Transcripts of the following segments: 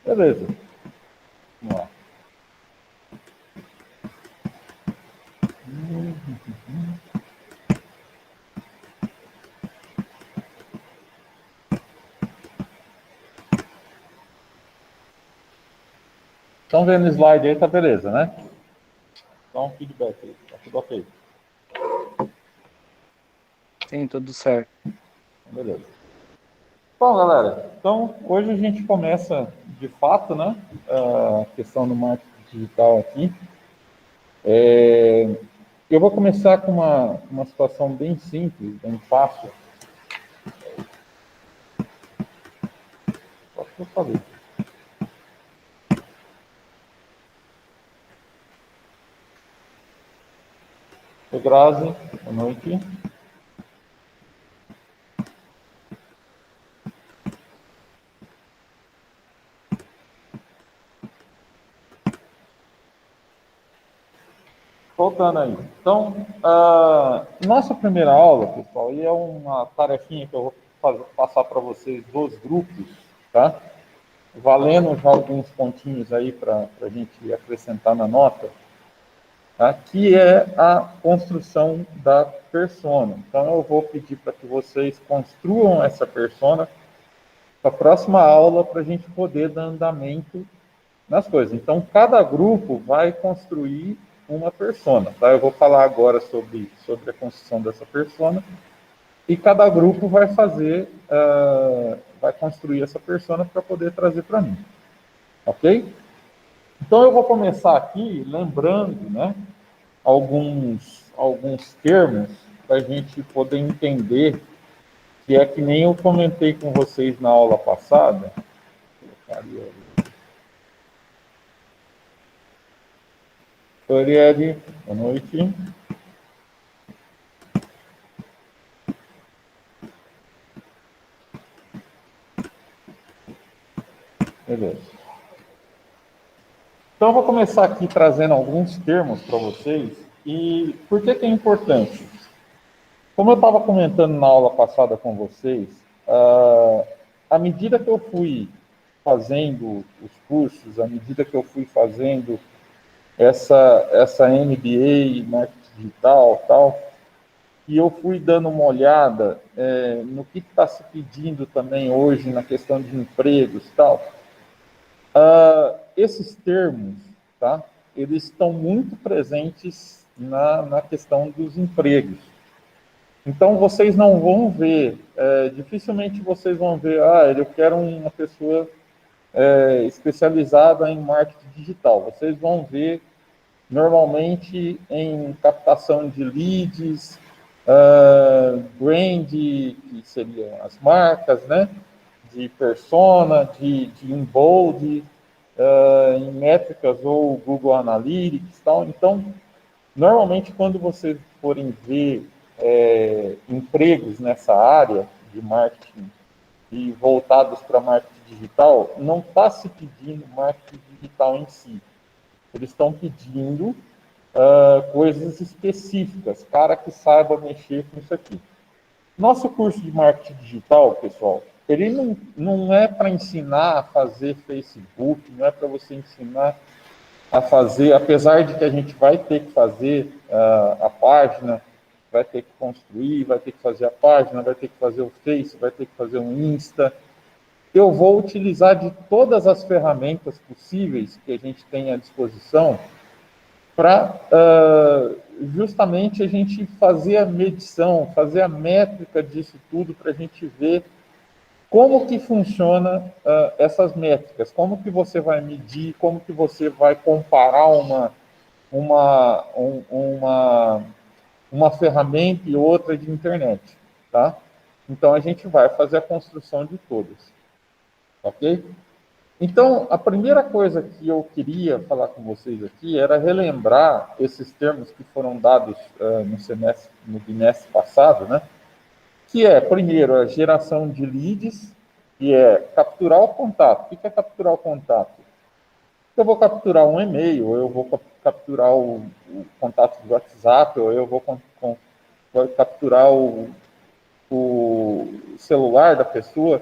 Beleza. Vamos lá. Estão vendo o slide aí, tá beleza, né? Dá um feedback aí, tá tudo ok. Sim, tudo certo. Beleza. Bom, galera, então hoje a gente começa de fato, né, a questão do marketing digital aqui. Eu vou começar com uma situação bem simples, bem fácil. Só que eu falei. Oi, Grazi, boa noite. Voltando aí. Então, nossa primeira aula, pessoal, e é uma tarefinha que eu vou passar para vocês dos grupos, tá? Valendo já alguns pontinhos aí para a gente acrescentar na nota, tá? Que é a construção da persona. Então, eu vou pedir para que vocês construam essa persona para a próxima aula, para a gente poder dar andamento nas coisas. Então, cada grupo vai construir uma persona, tá? Eu vou falar agora sobre a construção dessa persona e cada grupo vai fazer, vai construir essa persona para poder trazer para mim, ok? Então, eu vou começar aqui lembrando, né, alguns termos para a gente poder entender, que é que nem eu comentei com vocês na aula passada. Arielle, boa noite. Beleza. Então, eu vou começar aqui trazendo alguns termos para vocês. E por que é importante? Como eu estava comentando na aula passada com vocês, à medida que eu fui fazendo os cursos, à medida que eu fui fazendo essa MBA, marketing digital, tal, e eu fui dando uma olhada no que está se pedindo também hoje na questão de empregos, tal. Esses termos, tá? Eles estão muito presentes na questão dos empregos. Então, vocês não vão ver, dificilmente vocês vão ver, eu quero uma pessoa especializada em marketing digital. Vocês vão ver, normalmente, em captação de leads, brand, que seriam as marcas, né? De persona, de inbound, em métricas ou Google Analytics, tal. Então, normalmente, quando vocês forem ver empregos nessa área de marketing e voltados para marketing digital, não está se pedindo marketing digital em si. Eles estão pedindo coisas específicas, cara que saiba mexer com isso aqui. Nosso curso de marketing digital, pessoal, ele não é para ensinar a fazer Facebook, não é para você ensinar a fazer, apesar de que a gente vai ter que fazer a página, vai ter que construir, vai ter que fazer a página, vai ter que fazer o Face, vai ter que fazer um Insta. Eu vou utilizar de todas as ferramentas possíveis que a gente tem à disposição para justamente a gente fazer a medição, fazer a métrica disso tudo, para a gente ver como que funciona essas métricas, como que você vai medir, como que você vai comparar uma ferramenta e outra de internet, tá? Então, a gente vai fazer a construção de todas, ok? Então, a primeira coisa que eu queria falar com vocês aqui era relembrar esses termos que foram dados no bimestre passado, né? Que é, primeiro, a geração de leads, que é capturar o contato. O que é capturar o contato? Eu vou capturar um e-mail, ou eu vou capturar o contato do WhatsApp, ou eu vou capturar o celular da pessoa.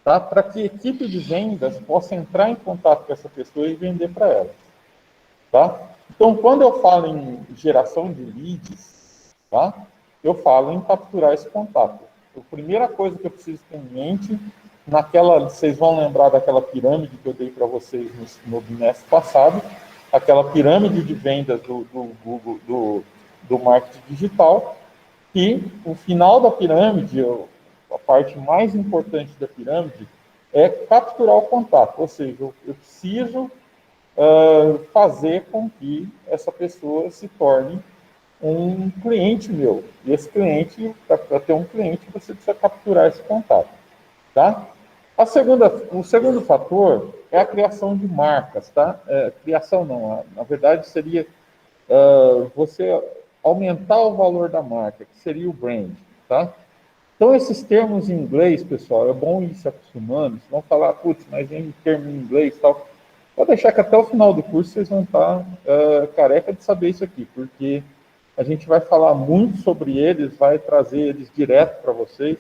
tá? Para que a equipe de vendas possa entrar em contato com essa pessoa e vender para ela. Tá? Então, quando eu falo em geração de leads, tá? Eu falo em capturar esse contato. A primeira coisa que eu preciso ter em mente, vocês vão lembrar daquela pirâmide que eu dei para vocês no bimestre passado, aquela pirâmide de vendas do Google, do marketing digital, e o final da pirâmide, a parte mais importante da pirâmide, é capturar o contato. Ou seja, eu preciso fazer com que essa pessoa se torne um cliente meu. E esse cliente, para ter um cliente, você precisa capturar esse contato. Tá? O segundo fator é a criação de marcas. Tá? Criação não, na verdade seria você aumentar o valor da marca, que seria o brand. Tá? Então, esses termos em inglês, pessoal, é bom ir se acostumando, senão falar, putz, mas em termo em inglês e tal. Pode deixar que até o final do curso vocês vão estar careca de saber isso aqui, porque a gente vai falar muito sobre eles, vai trazer eles direto para vocês.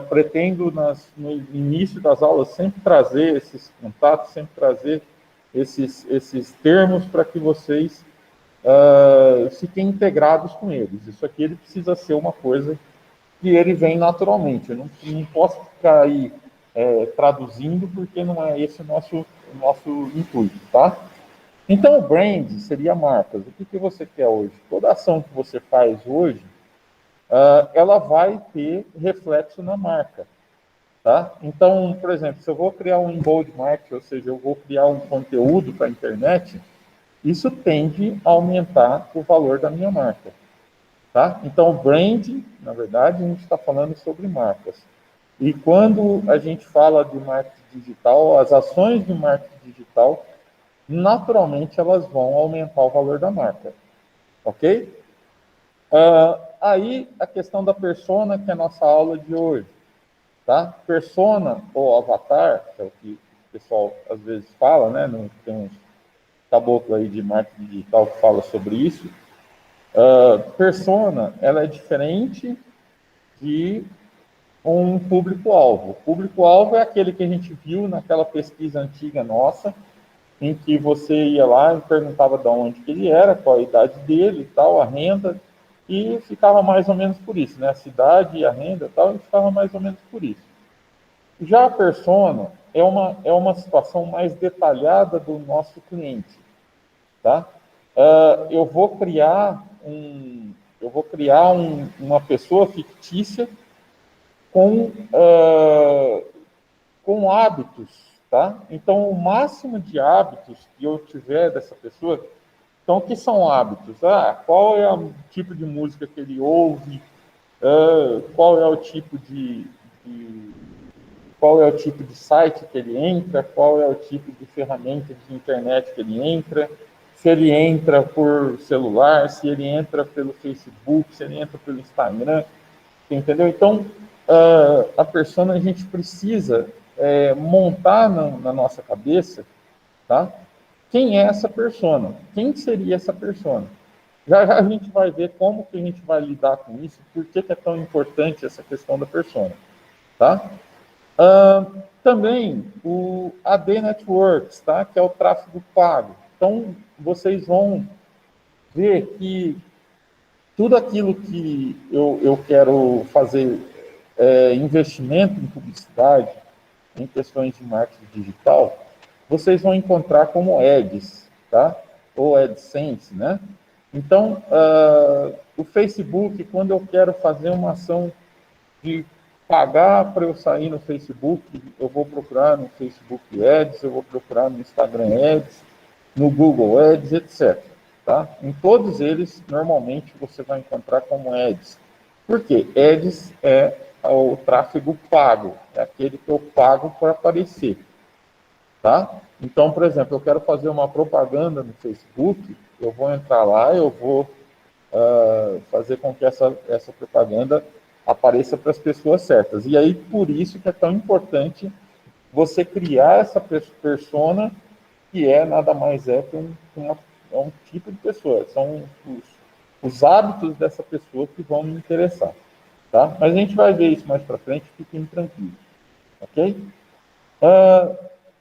Pretendo, no início das aulas, sempre trazer esses contatos, sempre trazer esses termos para que vocês fiquem integrados com eles. Isso aqui ele precisa ser uma coisa que ele vem naturalmente. Eu não posso ficar aí traduzindo, porque não é esse o nosso intuito, tá? Então, o brand seria marcas. O que você quer hoje? Toda ação que você faz hoje, ela vai ter reflexo na marca, tá? Então, por exemplo, se eu vou criar um inbound marketing, ou seja, eu vou criar um conteúdo para a internet, isso tende a aumentar o valor da minha marca. Tá? Então, brand, na verdade, a gente está falando sobre marcas. E quando a gente fala de marketing digital, as ações de marketing digital, naturalmente, elas vão aumentar o valor da marca. Ok? Aí, a questão da persona, que é a nossa aula de hoje. Tá? Persona, ou avatar, que é o que o pessoal às vezes fala, né? Tem uns caboclos aí de marketing digital que fala sobre isso. Persona, ela é diferente de um público-alvo. O público-alvo é aquele que a gente viu naquela pesquisa antiga nossa, em que você ia lá e perguntava de onde que ele era, qual a idade dele e tal, a renda, e ficava mais ou menos por isso, né? A cidade e a renda e tal, e ficava mais ou menos por isso. Já a persona é uma situação mais detalhada do nosso cliente, tá? Eu vou criar uma pessoa fictícia com, com hábitos, tá? Então, o máximo de hábitos que eu tiver dessa pessoa, então, o que são hábitos? Qual é o tipo de música que ele ouve? Qual é o tipo qual é o tipo de site que ele entra? Qual é o tipo de ferramenta de internet que ele entra? Se ele entra por celular, se ele entra pelo Facebook, se ele entra pelo Instagram, entendeu? Então, a persona a gente precisa montar na nossa cabeça, tá? Quem é essa persona? Quem seria essa persona? Já já a gente vai ver como que a gente vai lidar com isso, por que é tão importante essa questão da persona, tá? Também o AD Networks, tá? Que é o tráfego pago. Então, vocês vão ver que tudo aquilo que eu quero fazer investimento em publicidade, em questões de marketing digital, vocês vão encontrar como ads, tá? Ou AdSense, né? Então, o Facebook, quando eu quero fazer uma ação de pagar para eu sair no Facebook, eu vou procurar no Facebook Ads, eu vou procurar no Instagram Ads, no Google Ads, etc. Tá? Em todos eles, normalmente, você vai encontrar como Ads. Por quê? Ads é o tráfego pago, é aquele que eu pago para aparecer. Tá? Então, por exemplo, eu quero fazer uma propaganda no Facebook, eu vou entrar lá, eu vou fazer com que essa propaganda apareça para as pessoas certas. E aí, por isso que é tão importante você criar essa persona, que nada mais é que um tipo de pessoa, são os hábitos dessa pessoa que vão me interessar. Tá? Mas a gente vai ver isso mais para frente, fiquem tranquilos. ok?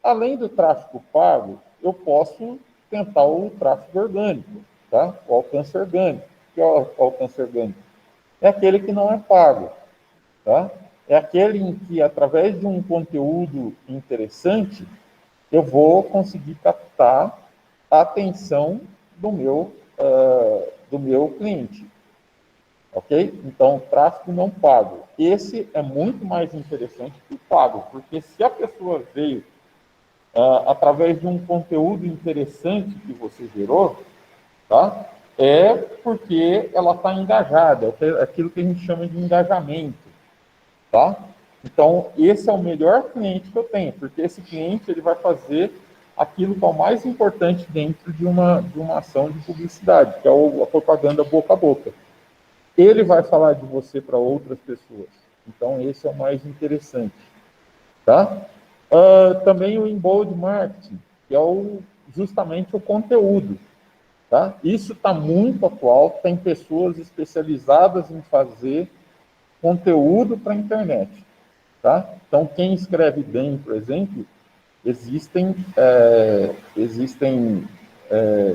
Além do tráfego pago, eu posso tentar o tráfego orgânico, tá? O alcance orgânico. O que é o alcance orgânico? É aquele que não é pago, tá? É aquele em que, através de um conteúdo interessante, eu vou conseguir captar a atenção do meu cliente, ok? Então, tráfego não pago. Esse é muito mais interessante que o pago, porque se a pessoa veio através de um conteúdo interessante que você gerou, tá? É porque ela está engajada, é aquilo que a gente chama de engajamento, tá? Então, esse é o melhor cliente que eu tenho, porque esse cliente ele vai fazer aquilo que é o mais importante dentro de uma ação de publicidade, que é a propaganda boca a boca. Ele vai falar de você para outras pessoas. Então, esse é o mais interessante, tá? Também o inbound marketing, que é justamente o conteúdo. Tá? Isso está muito atual, tem pessoas especializadas em fazer conteúdo para a internet. Tá? Então, quem escreve bem, por exemplo, existem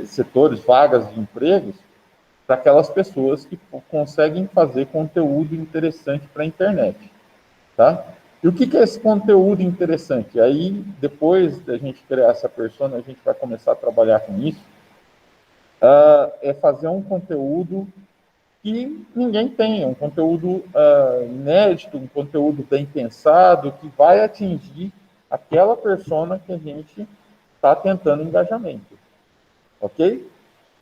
setores, vagas de empregos para aquelas pessoas que conseguem fazer conteúdo interessante para a internet. Tá? E o que é esse conteúdo interessante? Aí, depois da gente criar essa persona, a gente vai começar a trabalhar com isso, é fazer um conteúdo que ninguém tem, um conteúdo inédito, um conteúdo bem pensado, que vai atingir aquela persona que a gente está tentando engajamento, ok?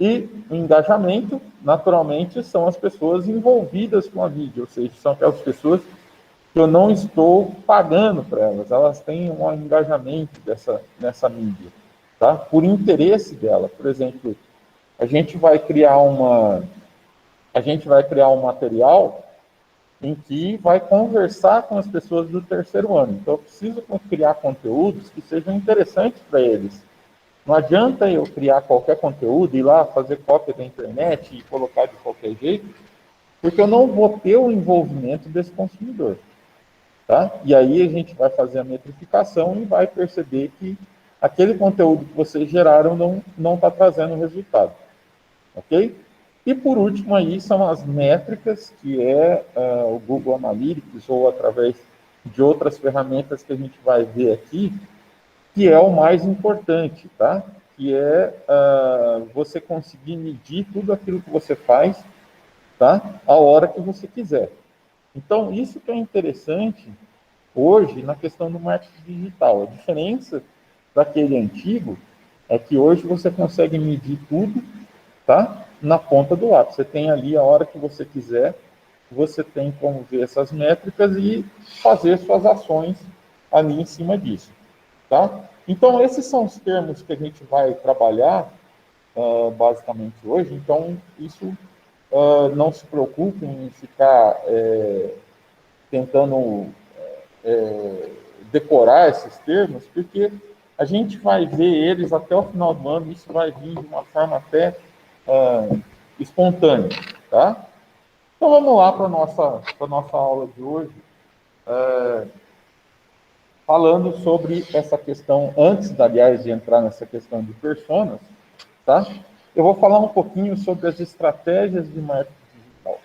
E o engajamento, naturalmente, são as pessoas envolvidas com a mídia, ou seja, são aquelas pessoas que eu não estou pagando para elas, elas têm um engajamento nessa mídia, tá? Por interesse dela. Por exemplo, a gente vai criar um material em que vai conversar com as pessoas do terceiro ano. Então, eu preciso criar conteúdos que sejam interessantes para eles. Não adianta eu criar qualquer conteúdo, ir lá fazer cópia da internet e colocar de qualquer jeito, porque eu não vou ter o envolvimento desse consumidor. Tá? E aí a gente vai fazer a metrificação e vai perceber que aquele conteúdo que vocês geraram não está trazendo resultado. Ok? E por último aí são as métricas, que é o Google Analytics ou através de outras ferramentas que a gente vai ver aqui, que é o mais importante, tá? Que é você conseguir medir tudo aquilo que você faz, tá? A hora que você quiser. Então, isso que é interessante hoje na questão do marketing digital. A diferença daquele antigo é que hoje você consegue medir tudo, tá? Na ponta do lápis. Você tem ali a hora que você quiser, você tem como ver essas métricas e fazer suas ações ali em cima disso, tá? Então, esses são os termos que a gente vai trabalhar basicamente hoje. Então, isso não se preocupem em ficar tentando decorar esses termos, porque a gente vai ver eles até o final do ano, isso vai vir de uma forma até espontânea, tá? Então vamos lá para a nossa aula de hoje, falando sobre essa questão, antes, aliás, de entrar nessa questão de personas, tá? Eu vou falar um pouquinho sobre as estratégias de marketing digital.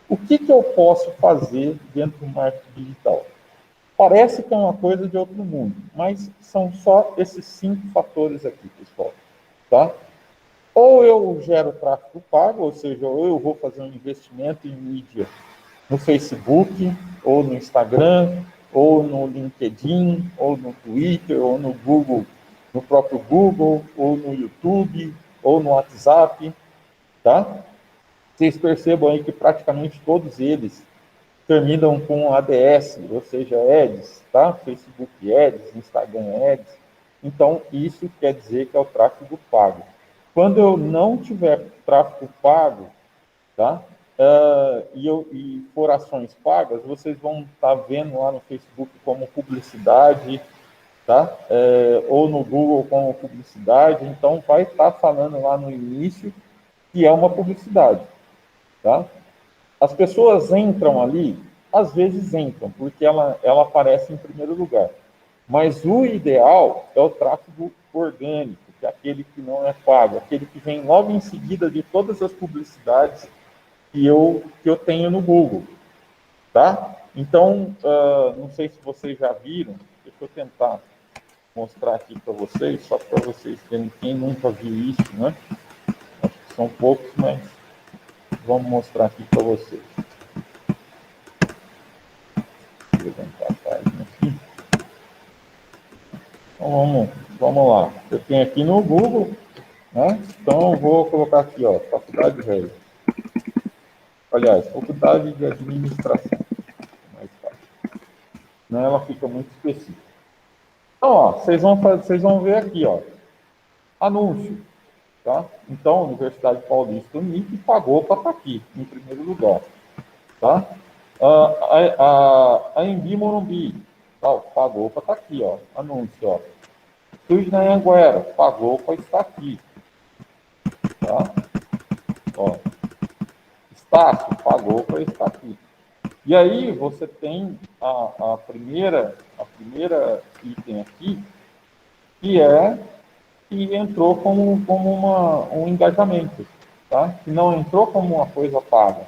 O que eu posso fazer dentro do marketing digital? Parece que é uma coisa de outro mundo, mas são só esses 5 fatores aqui, pessoal. Tá? Ou eu gero tráfego pago, ou seja, ou eu vou fazer um investimento em mídia no Facebook, ou no Instagram, ou no LinkedIn, ou no Twitter, ou no Google, no próprio Google, ou no YouTube, ou no WhatsApp, tá? Vocês percebam aí que praticamente todos eles terminam com ADS, ou seja, Ads, tá? Facebook Ads, Instagram Ads. Então, isso quer dizer que é o tráfego pago. Quando eu não tiver tráfego pago, tá? E for ações pagas, vocês vão estar vendo lá no Facebook como publicidade, tá? Ou no Google como publicidade. Então, vai estar falando lá no início que é uma publicidade, tá? As pessoas entram ali às vezes entram, porque ela aparece em primeiro lugar. Mas o ideal é o tráfego orgânico, que é aquele que não é pago, aquele que vem logo em seguida de todas as publicidades que eu tenho no Google, tá? Então, não sei se vocês já viram, deixa eu tentar mostrar aqui para vocês, só para vocês terem, quem nunca viu isso, né? Acho que são poucos, mas vamos mostrar aqui para vocês. Vou levantar a página aqui. Então, vamos lá. Eu tenho aqui no Google, né? Então, eu vou colocar aqui, ó, Faculdade Reis. Aliás, Faculdade de Administração. Mais fácil. Não, ela fica muito específica. Então, ó, vocês vão ver aqui, ó, anúncio, tá? Então, Universidade Paulista Unic pagou para estar aqui, em primeiro lugar, tá? A Embi Morumbi, tá? Pagou para estar aqui, ó, anúncio, ó. Estúdio na Anhanguera, pagou para estar aqui, tá? Ó, Estácio, pagou para estar aqui. E aí você tem a primeira item aqui, que entrou como um engajamento, tá? Que não entrou como uma coisa paga.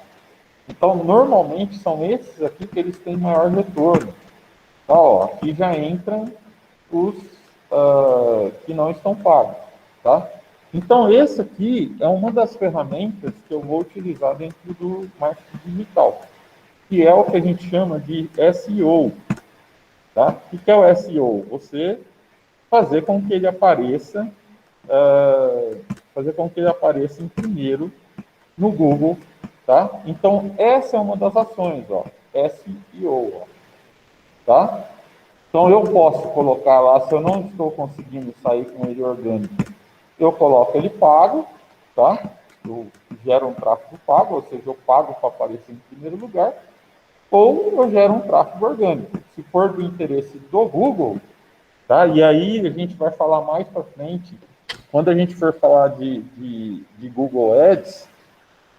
Então, normalmente, são esses aqui que eles têm maior retorno. Tá, ó, aqui já entram os que não estão pagos, tá? Então, esse aqui é uma das ferramentas que eu vou utilizar dentro do marketing digital, que é o que a gente chama de SEO, tá? O que é o SEO? Você fazer com que ele apareça, em primeiro no Google, tá? Então, essa é uma das ações, ó, SEO, ó, tá? Então, eu posso colocar lá, se eu não estou conseguindo sair com ele orgânico, eu coloco ele pago, tá? Eu gero um tráfego pago, ou seja, eu pago para aparecer em primeiro lugar, ou eu gero um tráfego orgânico. Se for do interesse do Google, tá? E aí a gente vai falar mais para frente, quando a gente for falar de Google Ads,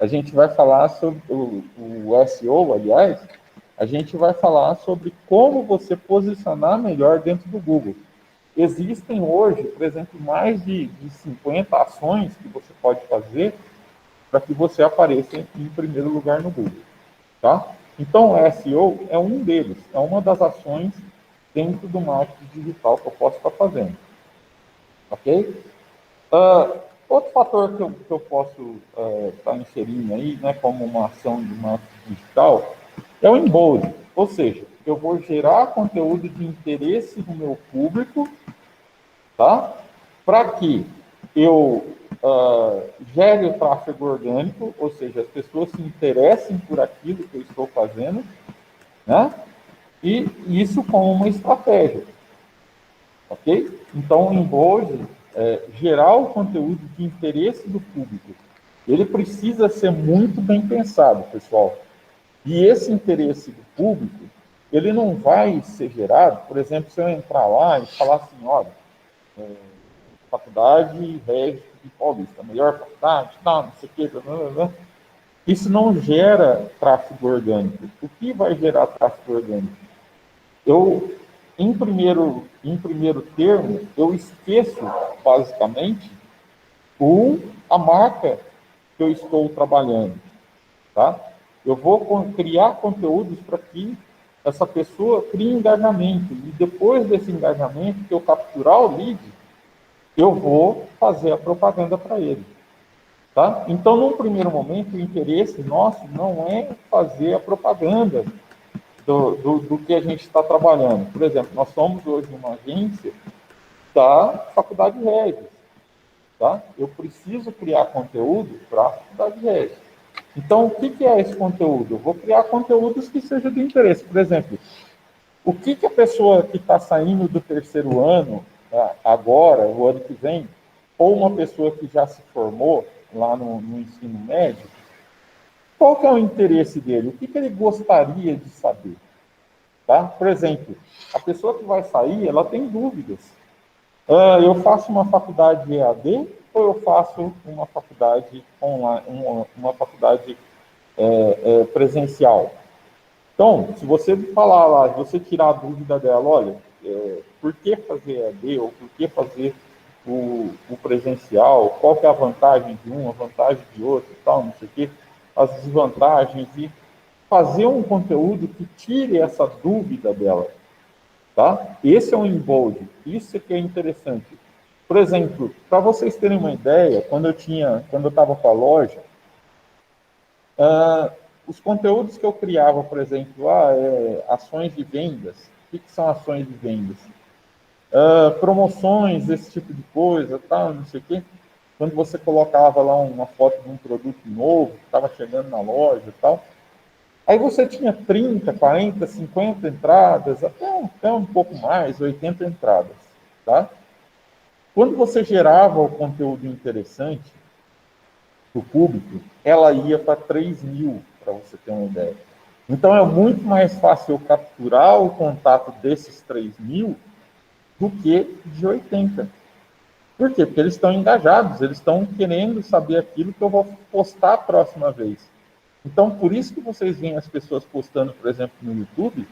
a gente vai falar sobre o SEO, aliás, a gente vai falar sobre como você posicionar melhor dentro do Google. Existem hoje, por exemplo, mais de 50 ações que você pode fazer para que você apareça em primeiro lugar no Google, tá? Então, o SEO é um deles, é uma das ações dentro do marketing digital que eu posso estar fazendo, ok? Outro fator que eu posso estar inserindo aí, né, como uma ação de marketing digital, é o embolde, ou seja, eu vou gerar conteúdo de interesse no meu público, tá? Para que eu gere o tráfego orgânico, ou seja, as pessoas se interessem por aquilo que eu estou fazendo, né? E isso como uma estratégia, ok? Então, o embolde gerar o conteúdo de interesse do público. Ele precisa ser muito bem pensado, pessoal. E esse interesse do público, ele não vai ser gerado, por exemplo, se eu entrar lá e falar assim, olha, Faculdade Regis de Paulista, a melhor faculdade, não sei o quê, blá, blá, blá. Isso não gera tráfego orgânico. O que vai gerar tráfego orgânico? Eu, em primeiro termo, eu esqueço, basicamente, a marca que eu estou trabalhando, tá? Eu vou criar conteúdos para que essa pessoa crie engajamento. E depois desse engajamento, que eu capturar o lead, eu vou fazer a propaganda para ele, tá? Então, num primeiro momento, o interesse nosso não é fazer a propaganda do que a gente está trabalhando. Por exemplo, nós somos hoje uma agência da Faculdade Regis, tá? Eu preciso criar conteúdo para a Faculdade Regis. Então, o que é esse conteúdo? Eu vou criar conteúdos que sejam de interesse. Por exemplo, o que a pessoa que está saindo do terceiro ano, agora, o ano que vem, ou uma pessoa que já se formou lá no ensino médio, qual que é o interesse dele? O que ele gostaria de saber? Tá? Por exemplo, a pessoa que vai sair, ela tem dúvidas. Eu faço uma faculdade EAD ou eu faço uma faculdade online, uma faculdade presencial? Então, se você falar lá, se você tirar a dúvida dela, olha, por que fazer EAD ou por que fazer o presencial, qual que é a vantagem de um, a vantagem de outro e tal, não sei o quê, as desvantagens, e fazer um conteúdo que tire essa dúvida dela, tá? Esse é um embold, isso que é interessante. Por exemplo, para vocês terem uma ideia, quando eu estava com a loja, os conteúdos que eu criava, por exemplo, ações de vendas. O que são ações de vendas? Promoções, esse tipo de coisa, tal, não sei o quê. Quando você colocava lá uma foto de um produto novo, que estava chegando na loja e tal, aí você tinha 30, 40, 50 entradas, até um pouco mais, 80 entradas, tá? Quando você gerava o conteúdo interessante para o público, ela ia para 3.000, para você ter uma ideia. Então, é muito mais fácil eu capturar o contato desses 3.000 do que de 80. Por quê? Porque eles estão engajados, eles estão querendo saber aquilo que eu vou postar a próxima vez. Então, por isso que vocês veem as pessoas postando, por exemplo, no YouTube,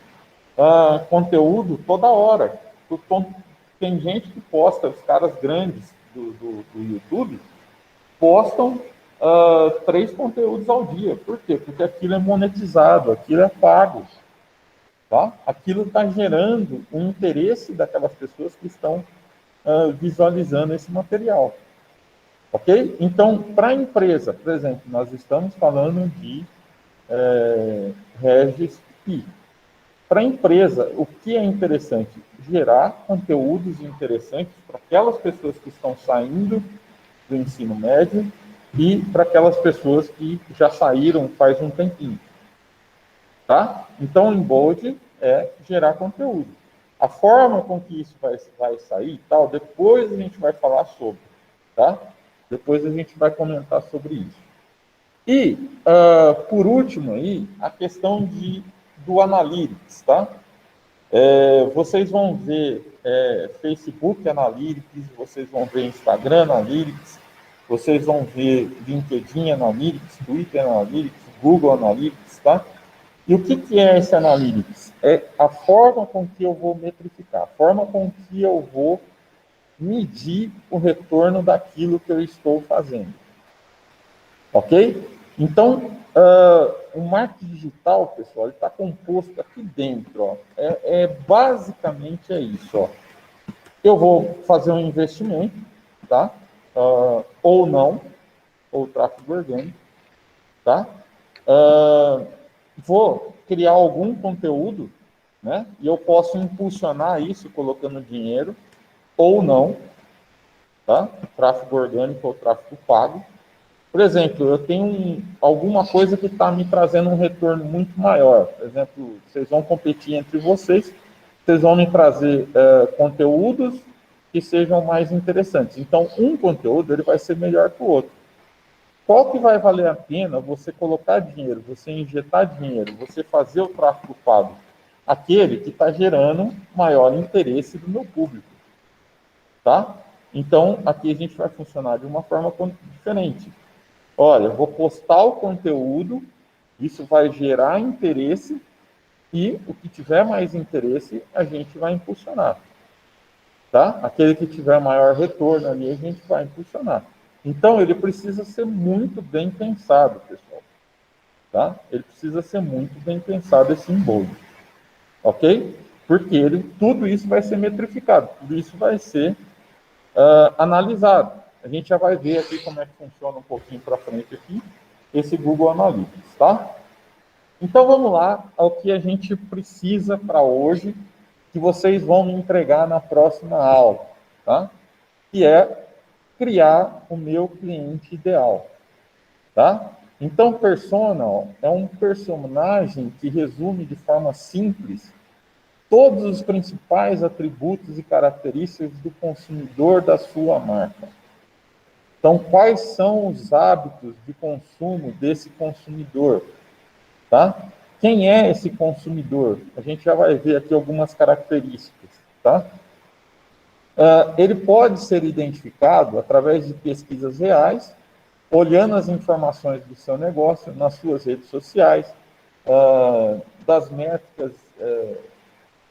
conteúdo toda hora. Tem gente que posta, os caras grandes do YouTube, postam 3 conteúdos ao dia. Por quê? Porque aquilo é monetizado, aquilo é pago. Tá? Aquilo está gerando um interesse daquelas pessoas que estão visualizando esse material. Ok? Então, para a empresa, por exemplo, nós estamos falando de Regis Pi. Para a empresa, o que é interessante? Gerar conteúdos interessantes para aquelas pessoas que estão saindo do ensino médio e para aquelas pessoas que já saíram faz um tempinho. Tá? Então, o embold é gerar conteúdo. A forma com que isso vai sair, tal, depois a gente vai falar sobre, tá? Depois a gente vai comentar sobre isso. E, por último, aí, a questão do Analytics, tá? Vocês vão ver Facebook Analytics, vocês vão ver Instagram Analytics, vocês vão ver LinkedIn Analytics, Twitter Analytics, Google Analytics, tá? E o que é esse Analytics? É a forma com que eu vou metrificar, a forma com que eu vou medir o retorno daquilo que eu estou fazendo. Ok? Então, o marketing digital, pessoal, ele está composto aqui dentro. Ó. Basicamente é isso. Ó. Eu vou fazer um investimento, tá? Ou não, ou tráfego orgânico, tá? Vou criar algum conteúdo, né? E eu posso impulsionar isso colocando dinheiro ou não, tá? Tráfego orgânico ou tráfego pago. Por exemplo, eu tenho alguma coisa que está me trazendo um retorno muito maior. Por exemplo, vocês vão competir entre vocês, vocês vão me trazer conteúdos que sejam mais interessantes. Então, um conteúdo ele vai ser melhor que o outro. Qual que vai valer a pena você colocar dinheiro, você injetar dinheiro, você fazer o tráfego pago? Aquele que está gerando maior interesse do meu público, tá? Então, aqui a gente vai funcionar de uma forma diferente. Olha, eu vou postar o conteúdo, isso vai gerar interesse e o que tiver mais interesse, a gente vai impulsionar, tá? Aquele que tiver maior retorno ali, a gente vai impulsionar. Então, ele precisa ser muito bem pensado, pessoal. Tá? Ele precisa ser muito bem pensado, esse embolde. Ok? Porque tudo isso vai ser metrificado, tudo isso vai ser analisado. A gente já vai ver aqui como é que funciona um pouquinho para frente aqui, esse Google Analytics, tá? Então, vamos lá ao que a gente precisa para hoje, que vocês vão me entregar na próxima aula, tá? Que é criar o meu cliente ideal, tá? Então, persona é um personagem que resume de forma simples todos os principais atributos e características do consumidor da sua marca. Então, quais são os hábitos de consumo desse consumidor, tá? Quem é esse consumidor? A gente já vai ver aqui algumas características, tá? Ele pode ser identificado através de pesquisas reais, olhando as informações do seu negócio nas suas redes sociais, das métricas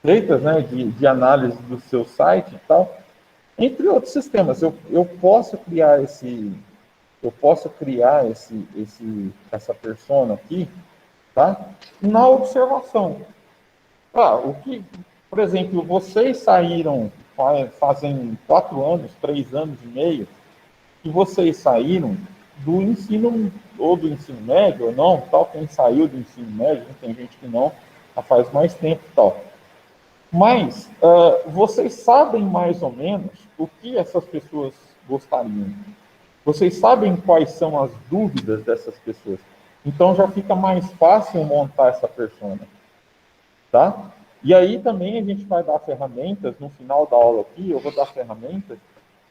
feitas, né, de análise do seu site e tal, entre outros sistemas. Eu posso criar essa persona aqui, tá? Na observação. Por exemplo, vocês saíram fazem 4 anos, 3 anos e meio, que vocês saíram do ensino, ou do ensino médio, ou não, tal, quem saiu do ensino médio, tem gente que não, já faz mais tempo e tal. Mas vocês sabem mais ou menos o que essas pessoas gostariam. Vocês sabem quais são as dúvidas dessas pessoas. Então já fica mais fácil montar essa persona, tá? E aí também a gente vai dar ferramentas, no final da aula aqui, eu vou dar ferramentas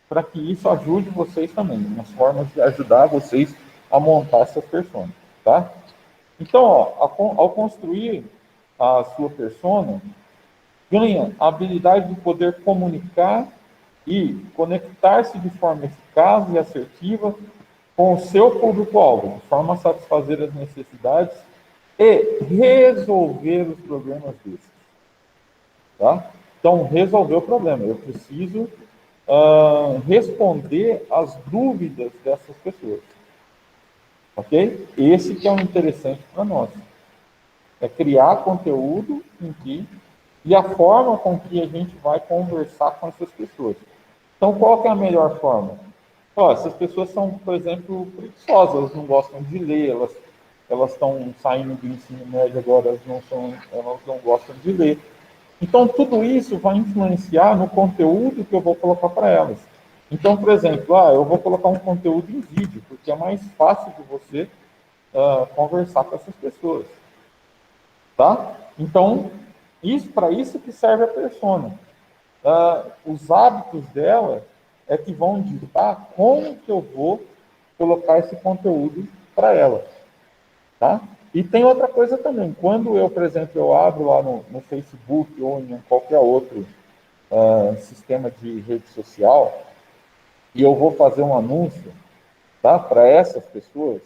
para que isso ajude vocês também, umas formas de ajudar vocês a montar essas personas, tá? Então, ao construir a sua persona, ganha a habilidade de poder comunicar e conectar-se de forma eficaz e assertiva com o seu público-alvo, de forma a satisfazer as necessidades e resolver os problemas desses. Tá? Então, resolver o problema. Eu preciso responder às dúvidas dessas pessoas. Ok? Esse que é o interessante para nós. É criar conteúdo em que e a forma com que a gente vai conversar com essas pessoas. Então, qual que é a melhor forma? Essas pessoas são, por exemplo, preguiçosas, elas não gostam de ler, elas estão saindo do ensino médio agora, elas não gostam de ler. Então, tudo isso vai influenciar no conteúdo que eu vou colocar para elas. Então, por exemplo, eu vou colocar um conteúdo em vídeo, porque é mais fácil de você conversar com essas pessoas. Tá? Então, para isso que serve a persona. Os hábitos dela é que vão ditar como que eu vou colocar esse conteúdo para ela. Tá? E tem outra coisa também. Quando eu, por exemplo, eu abro lá no Facebook ou em qualquer outro sistema de rede social e eu vou fazer um anúncio, tá, para essas pessoas,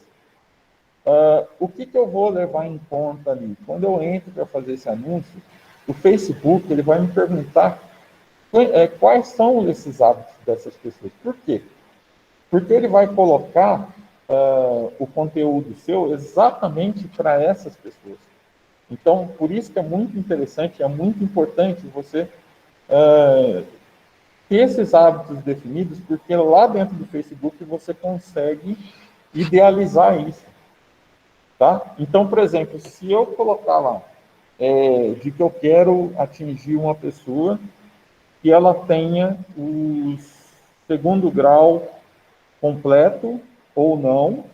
o que eu vou levar em conta ali? Quando eu entro para fazer esse anúncio, o Facebook ele vai me perguntar quais são esses hábitos dessas pessoas. Por quê? Porque ele vai colocar o conteúdo seu exatamente para essas pessoas. Então, por isso que é muito interessante, é muito importante você ter esses hábitos definidos, porque lá dentro do Facebook você consegue idealizar isso. Tá? Então, por exemplo, se eu colocar lá de que eu quero atingir uma pessoa que ela tenha o segundo grau completo ou não,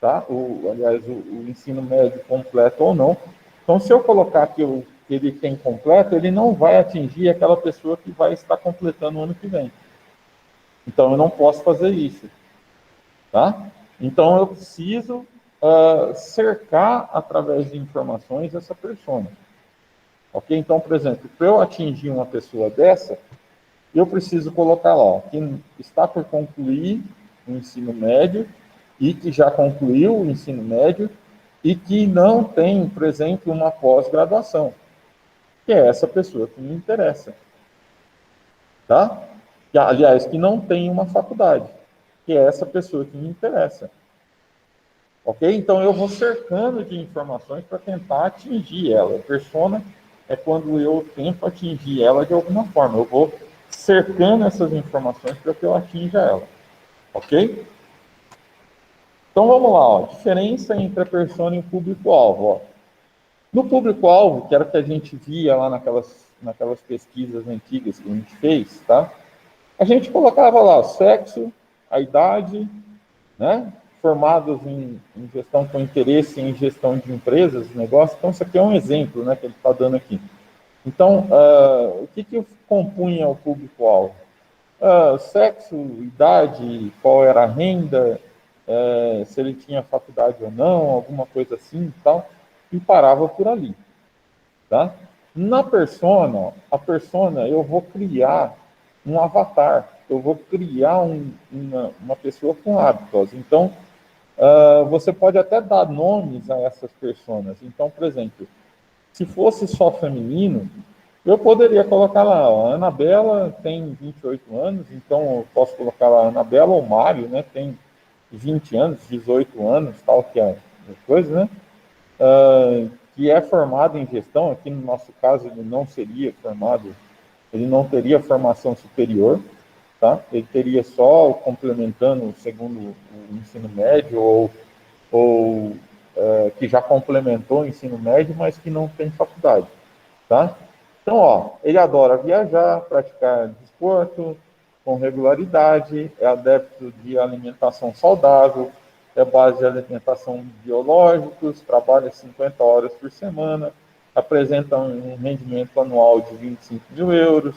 tá? Aliás, o ensino médio completo ou não. Então, se eu colocar que ele tem completo, ele não vai atingir aquela pessoa que vai estar completando o ano que vem. Então, eu não posso fazer isso. Tá? Então, eu preciso cercar, através de informações, essa persona. Ok? Então, por exemplo, para eu atingir uma pessoa dessa, eu preciso colocar lá, que está por concluir o ensino médio e que já concluiu o ensino médio e que não tem, por exemplo, uma pós-graduação, que é essa pessoa que me interessa. Tá? Que, aliás, que não tem uma faculdade, que é essa pessoa que me interessa. Ok? Então, eu vou cercando de informações para tentar atingir ela. A persona é quando eu tento atingir ela de alguma forma. Eu vou cercando essas informações para que eu atinja ela. Ok? Então, vamos lá. Ó. Diferença entre a persona e o público-alvo. No público-alvo, que era o que a gente via lá naquelas pesquisas antigas que a gente fez, tá? A gente colocava lá sexo, a idade, né? Formados em gestão com interesse em gestão de empresas, negócios. Então, isso aqui é um exemplo, né, que ele está dando aqui. Então, o que compunha o público-alvo? Sexo, idade, qual era a renda, se ele tinha faculdade ou não, alguma coisa assim e tal, e parava por ali. Tá? Na persona, a persona, eu vou criar um avatar, eu vou criar uma pessoa com hábitos. Então, você pode até dar nomes a essas pessoas. Então, por exemplo, se fosse só feminino, eu poderia colocar lá, ó, a Anabela tem 28 anos, então eu posso colocar lá a Anabela ou Mário, né, tem 20 anos, 18 anos, tal, que é coisa, né? Que é formado em gestão, aqui no nosso caso ele não seria formado, ele não teria formação superior, tá? Ele teria só complementando segundo o ensino médio ou que já complementou o ensino médio, mas que não tem faculdade, tá? Então, ó, ele adora viajar, praticar desporto com regularidade, é adepto de alimentação saudável, é base de alimentação biológicos, trabalha 50 horas por semana, apresenta um rendimento anual de 25 mil euros,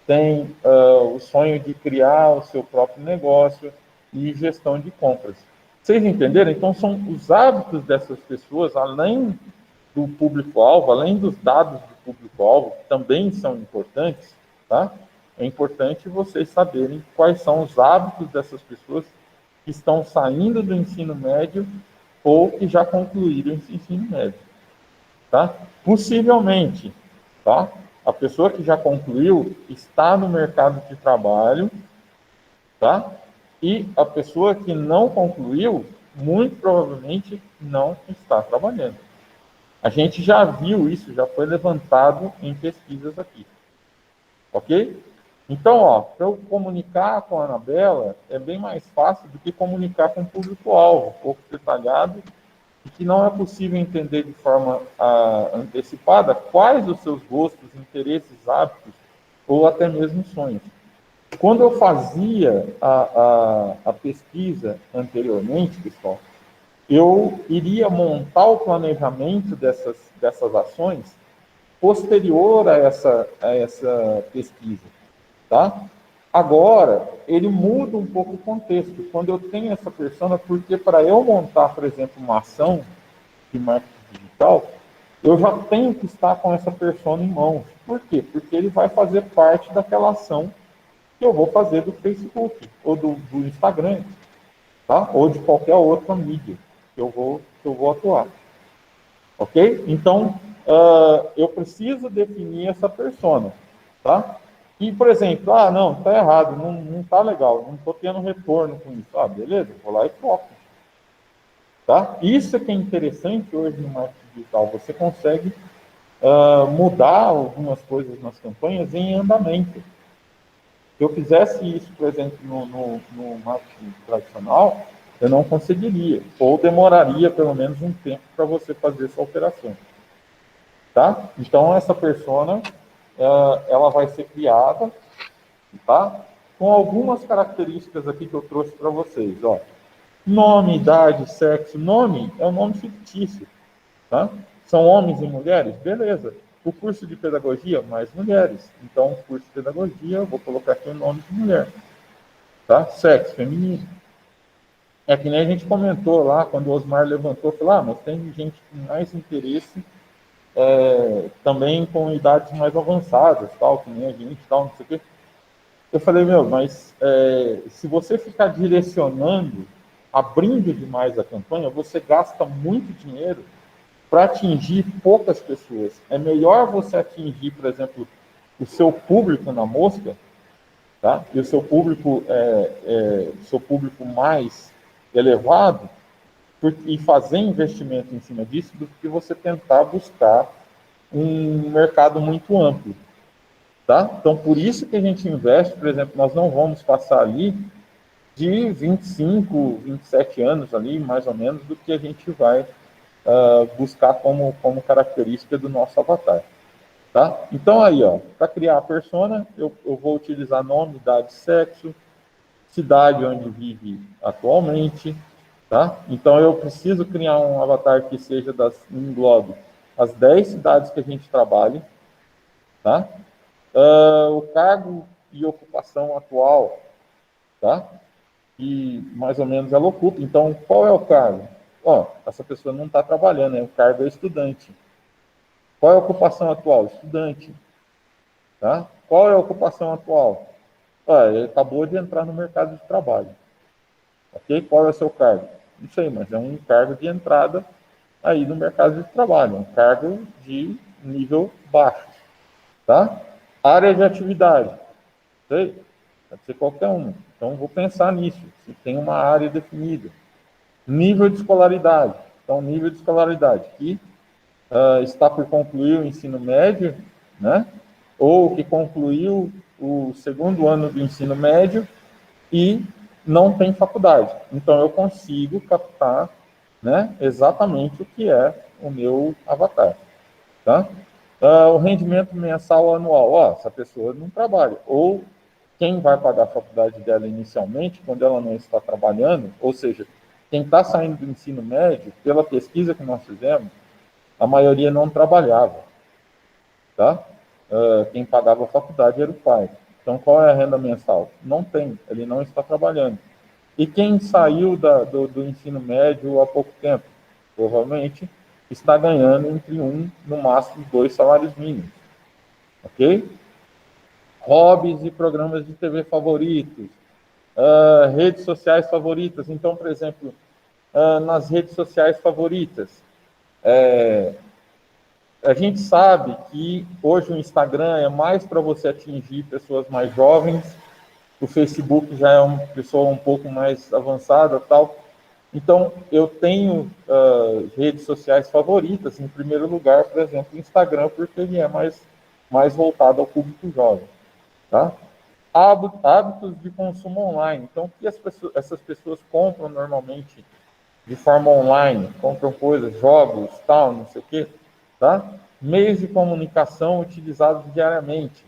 tem o sonho de criar o seu próprio negócio e gestão de compras. Vocês entenderam? Então, são os hábitos dessas pessoas, além do público-alvo, além dos dados do público-alvo, que também são importantes, tá? É importante vocês saberem quais são os hábitos dessas pessoas que estão saindo do ensino médio ou que já concluíram esse ensino médio, tá? Possivelmente, tá? A pessoa que já concluiu está no mercado de trabalho, tá? E a pessoa que não concluiu, muito provavelmente não está trabalhando. A gente já viu isso, já foi levantado em pesquisas aqui. Ok? Então, ó, para eu comunicar com a Anabela, é bem mais fácil do que comunicar com o público-alvo, um pouco detalhado, e que não é possível entender de forma antecipada quais os seus gostos, interesses, hábitos, ou até mesmo sonhos. Quando eu fazia a pesquisa anteriormente, pessoal, eu iria montar o planejamento dessas ações posterior a essa pesquisa, tá? Agora, ele muda um pouco o contexto. Quando eu tenho essa persona, porque para eu montar, por exemplo, uma ação de marketing digital, eu já tenho que estar com essa persona em mãos. Por quê? Porque ele vai fazer parte daquela ação que eu vou fazer do Facebook, ou do Instagram, tá? Ou de qualquer outra mídia que eu vou atuar. Ok? Então, eu preciso definir essa persona, tá? E, por exemplo, não, está errado, não está legal, não estou tendo retorno com isso. Beleza, vou lá e troco. Tá? Isso é que é interessante hoje no marketing digital. Você consegue mudar algumas coisas nas campanhas em andamento. Se eu fizesse isso, por exemplo, no marketing tradicional, eu não conseguiria, ou demoraria pelo menos um tempo para você fazer essa operação. Tá? Então, essa persona, ela vai ser criada, tá? Com algumas características aqui que eu trouxe para vocês. Ó. Nome, idade, sexo. Nome é um nome fictício. Tá? São homens e mulheres? Beleza. O curso de pedagogia, mais mulheres. Então, o curso de pedagogia, eu vou colocar aqui o nome de mulher. Tá? Sexo, feminino. É que nem a gente comentou lá, quando o Osmar levantou, falou, mas tem gente com mais interesse também com idades mais avançadas, tal, que nem a gente, tal, não sei o quê. Eu falei, mas se você ficar direcionando, abrindo demais a campanha, você gasta muito dinheiro para atingir poucas pessoas. É melhor você atingir, por exemplo, o seu público na mosca, tá? E o seu público mais elevado, e fazer investimento em cima disso, do que você tentar buscar um mercado muito amplo. Tá? Então, por isso que a gente investe, por exemplo, nós não vamos passar ali de 25, 27 anos ali, mais ou menos, do que a gente vai buscar como característica do nosso avatar. Tá? Então, aí, para criar a persona, eu vou utilizar nome, idade, sexo, cidade onde vive atualmente. Tá? Então, eu preciso criar um avatar que seja englobe as 10 cidades que a gente trabalha, tá? O cargo e ocupação atual, tá? E mais ou menos ela ocupa. Então, qual é o cargo? Essa pessoa não está trabalhando, o cargo é estudante. Qual é a ocupação atual? Estudante. Tá? Qual é a ocupação atual? Ele acabou de entrar no mercado de trabalho. Ok? Qual é o seu cargo? Não sei, mas é um cargo de entrada aí no mercado de trabalho, um cargo de nível baixo, tá? Área de atividade, sei, pode ser qualquer um. Então, vou pensar nisso, se tem uma área definida. Nível de escolaridade. Então, nível de escolaridade, que está por concluir o ensino médio, né? Ou que concluiu o segundo ano do ensino médio e não tem faculdade. Então, eu consigo captar, né, exatamente o que é o meu avatar. Tá? O rendimento mensal anual. Essa pessoa não trabalha. Ou quem vai pagar a faculdade dela inicialmente, quando ela não está trabalhando, ou seja, quem está saindo do ensino médio, pela pesquisa que nós fizemos, a maioria não trabalhava. Tá? Quem pagava a faculdade era o pai. Então, qual é a renda mensal? Não tem, ele não está trabalhando. E quem saiu do ensino médio há pouco tempo? Provavelmente está ganhando entre no máximo, 2 salários mínimos. Ok? Hobbies e programas de TV favoritos. Redes sociais favoritas. Então, por exemplo, nas redes sociais favoritas, a gente sabe que hoje o Instagram é mais para você atingir pessoas mais jovens, o Facebook já é uma pessoa um pouco mais avançada, tal. Então, eu tenho redes sociais favoritas, em primeiro lugar, por exemplo, o Instagram, porque ele é mais voltado ao público jovem. Tá? Hábitos de consumo online. Então, o que essas pessoas compram normalmente de forma online? Compram coisas, jogos, tal, não sei o quê. Tá? Meios de comunicação utilizados diariamente.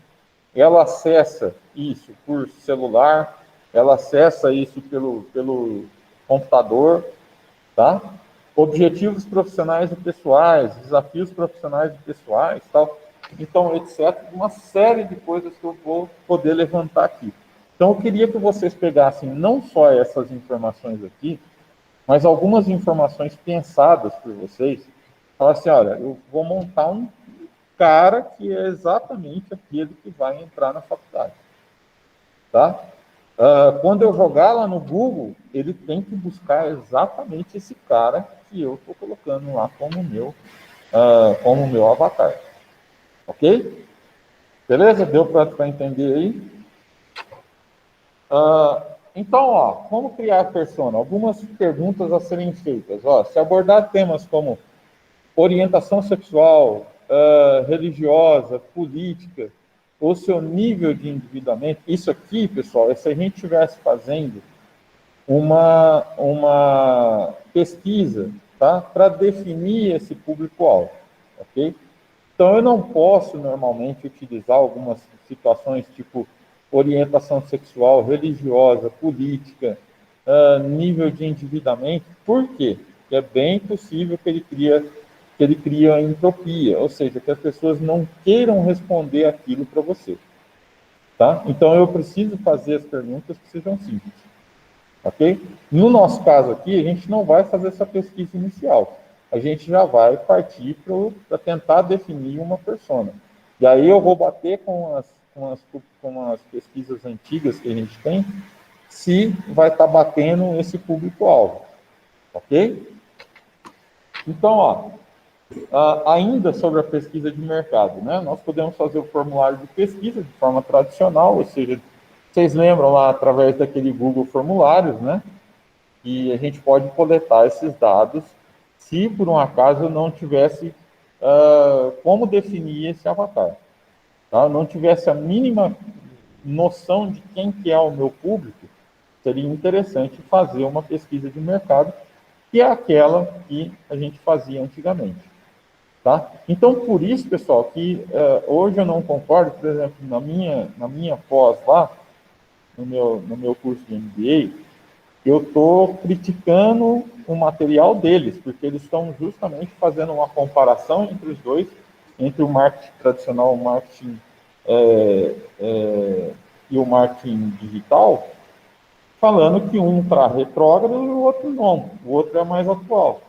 Ela acessa isso por celular, ela acessa isso pelo computador, tá? Objetivos profissionais e pessoais, desafios profissionais e pessoais, tal. Então, etc. Uma série de coisas que eu vou poder levantar aqui. Então, eu queria que vocês pegassem não só essas informações aqui, mas algumas informações pensadas por vocês. Falar assim, olha, eu vou montar um cara que é exatamente aquele que vai entrar na faculdade. Tá? Quando eu jogar lá no Google, ele tem que buscar exatamente esse cara que eu estou colocando lá como meu avatar. Ok? Beleza? Deu para entender aí? Então, como criar persona? Algumas perguntas a serem feitas. Se abordar temas como orientação sexual, religiosa, política, ou seu nível de endividamento, isso aqui, pessoal, é se a gente estivesse fazendo uma pesquisa, tá, para definir esse público-alvo, ok? Então, eu não posso, normalmente, utilizar algumas situações tipo orientação sexual, religiosa, política, nível de endividamento. Por quê? Porque é bem possível que ele cria entropia, ou seja, que as pessoas não queiram responder aquilo para você. Tá? Então, eu preciso fazer as perguntas que sejam simples. Ok? No nosso caso aqui, a gente não vai fazer essa pesquisa inicial. A gente já vai partir para tentar definir uma persona. E aí eu vou bater com as pesquisas antigas que a gente tem, se vai estar batendo esse público-alvo. Ok? Então, ainda sobre a pesquisa de mercado, né? Nós podemos fazer o formulário de pesquisa de forma tradicional, ou seja, vocês lembram lá através daquele Google Formulários, né? E a gente pode coletar esses dados se por um acaso eu não tivesse como definir esse avatar. Tá? Eu não tivesse a mínima noção de quem que é o meu público, seria interessante fazer uma pesquisa de mercado, que é aquela que a gente fazia antigamente. Tá? Então, por isso, pessoal, que hoje eu não concordo, por exemplo, na minha pós lá, no meu curso de MBA, eu estou criticando o material deles, porque eles estão justamente fazendo uma comparação entre os dois, entre o marketing tradicional, o marketing e o marketing digital, falando que um está retrógrado e o outro não, o outro é mais atual.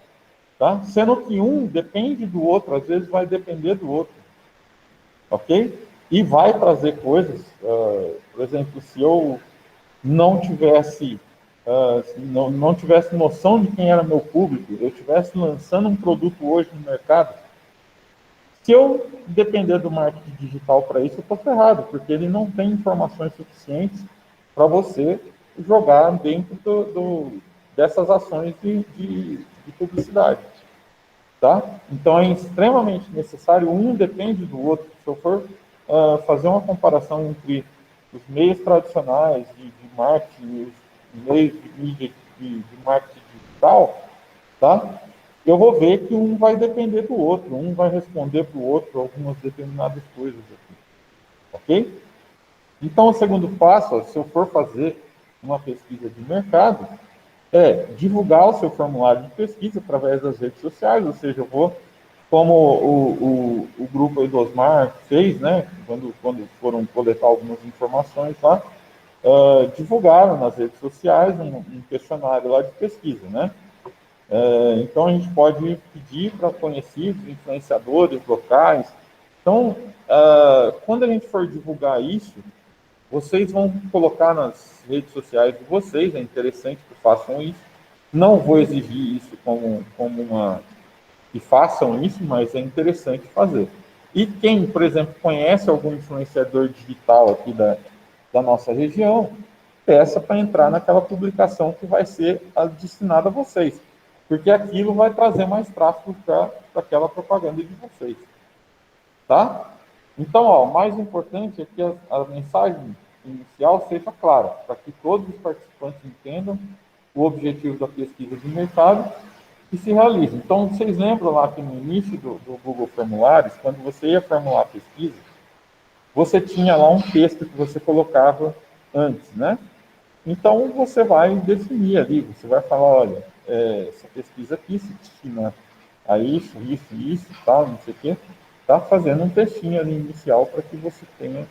Tá? Sendo que um depende do outro, às vezes vai depender do outro. Ok? E vai trazer coisas, por exemplo, se eu não tivesse se não tivesse noção de quem era meu público, eu estivesse lançando um produto hoje no mercado, se eu depender do marketing digital para isso, eu estou ferrado, porque ele não tem informações suficientes para você jogar dentro dessas ações de publicidade. Tá? Então, é extremamente necessário, um depende do outro. Se eu for fazer uma comparação entre os meios tradicionais de marketing e os meios de mídia de marketing digital, tá? Eu vou ver que um vai depender do outro, um vai responder para o outro algumas determinadas coisas aqui, ok? Então, o segundo passo, ó, se eu for fazer uma pesquisa de mercado, é divulgar o seu formulário de pesquisa através das redes sociais, ou seja, eu vou, como o grupo aí do Osmar fez, né, quando foram coletar algumas informações lá, divulgaram nas redes sociais um questionário lá de pesquisa, né? Então, a gente pode pedir para conhecidos, influenciadores locais. Então, quando a gente for divulgar isso, vocês vão colocar nas redes sociais de vocês, é interessante que façam isso. Não vou exigir isso como que façam isso, mas é interessante fazer. E quem, por exemplo, conhece algum influenciador digital aqui da nossa região, peça para entrar naquela publicação que vai ser destinada a vocês, porque aquilo vai trazer mais tráfego para aquela propaganda de vocês. Tá? Então, ó, o mais importante é que a mensagem inicial seja clara, para que todos os participantes entendam o objetivo da pesquisa de mercado e se realize. Então, vocês lembram lá que no início do Google Formulários, quando você ia formular a pesquisa, você tinha lá um texto que você colocava antes, né? Então, você vai definir ali, você vai falar, olha, essa pesquisa aqui se destina a isso, tal, não sei o quê, tá fazendo um textinho ali inicial para que você tenha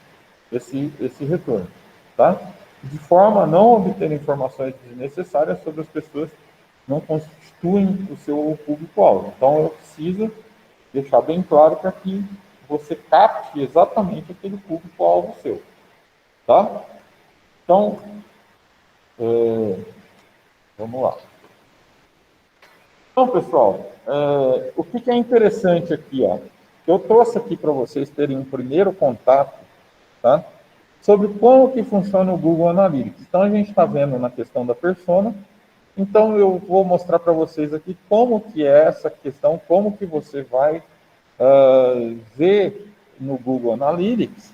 esse retorno, tá? De forma a não obter informações desnecessárias sobre as pessoas que não constituem o seu público-alvo. Então, eu preciso deixar bem claro para que você capte exatamente aquele público-alvo seu, tá? Então, vamos lá. Então, pessoal, o que é interessante aqui, ó? Eu trouxe aqui para vocês terem um primeiro contato, tá? Sobre como que funciona o Google Analytics. Então, a gente está vendo na questão da persona. Então, eu vou mostrar para vocês aqui como que é essa questão, como que você vai ver no Google Analytics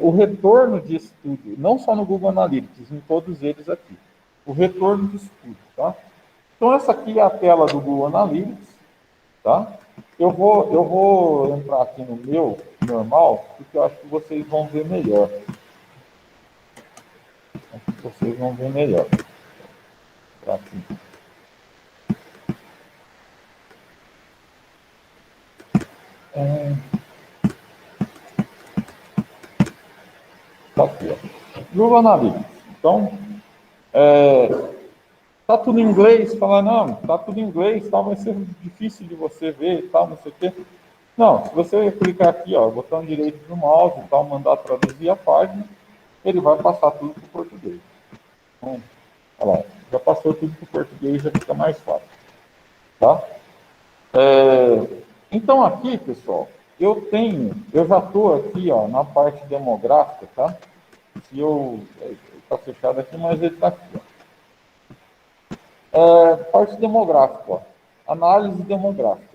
o retorno de estudo, não só no Google Analytics, em todos eles aqui. O retorno de estudo, tá? Então, essa aqui é a tela do Google Analytics, tá? Eu vou entrar aqui no meu normal, porque eu acho que vocês vão ver melhor. Acho que vocês vão ver melhor. Tá aqui. Tá aqui, ó. Google Analytics. Então, tá tudo em inglês, fala, não, tá tudo em inglês, tal, vai ser difícil de você ver e tal, não sei o quê. Não, se você clicar aqui, ó, botão direito do mouse e tal, mandar traduzir a página, ele vai passar tudo para o português. Então, olha lá, já passou tudo para o português, já fica mais fácil. Tá? Então, aqui, pessoal, eu já estou aqui, ó, na parte demográfica, tá? Se eu, está fechado aqui, mas ele está aqui, ó. Parte demográfica, ó, análise demográfica.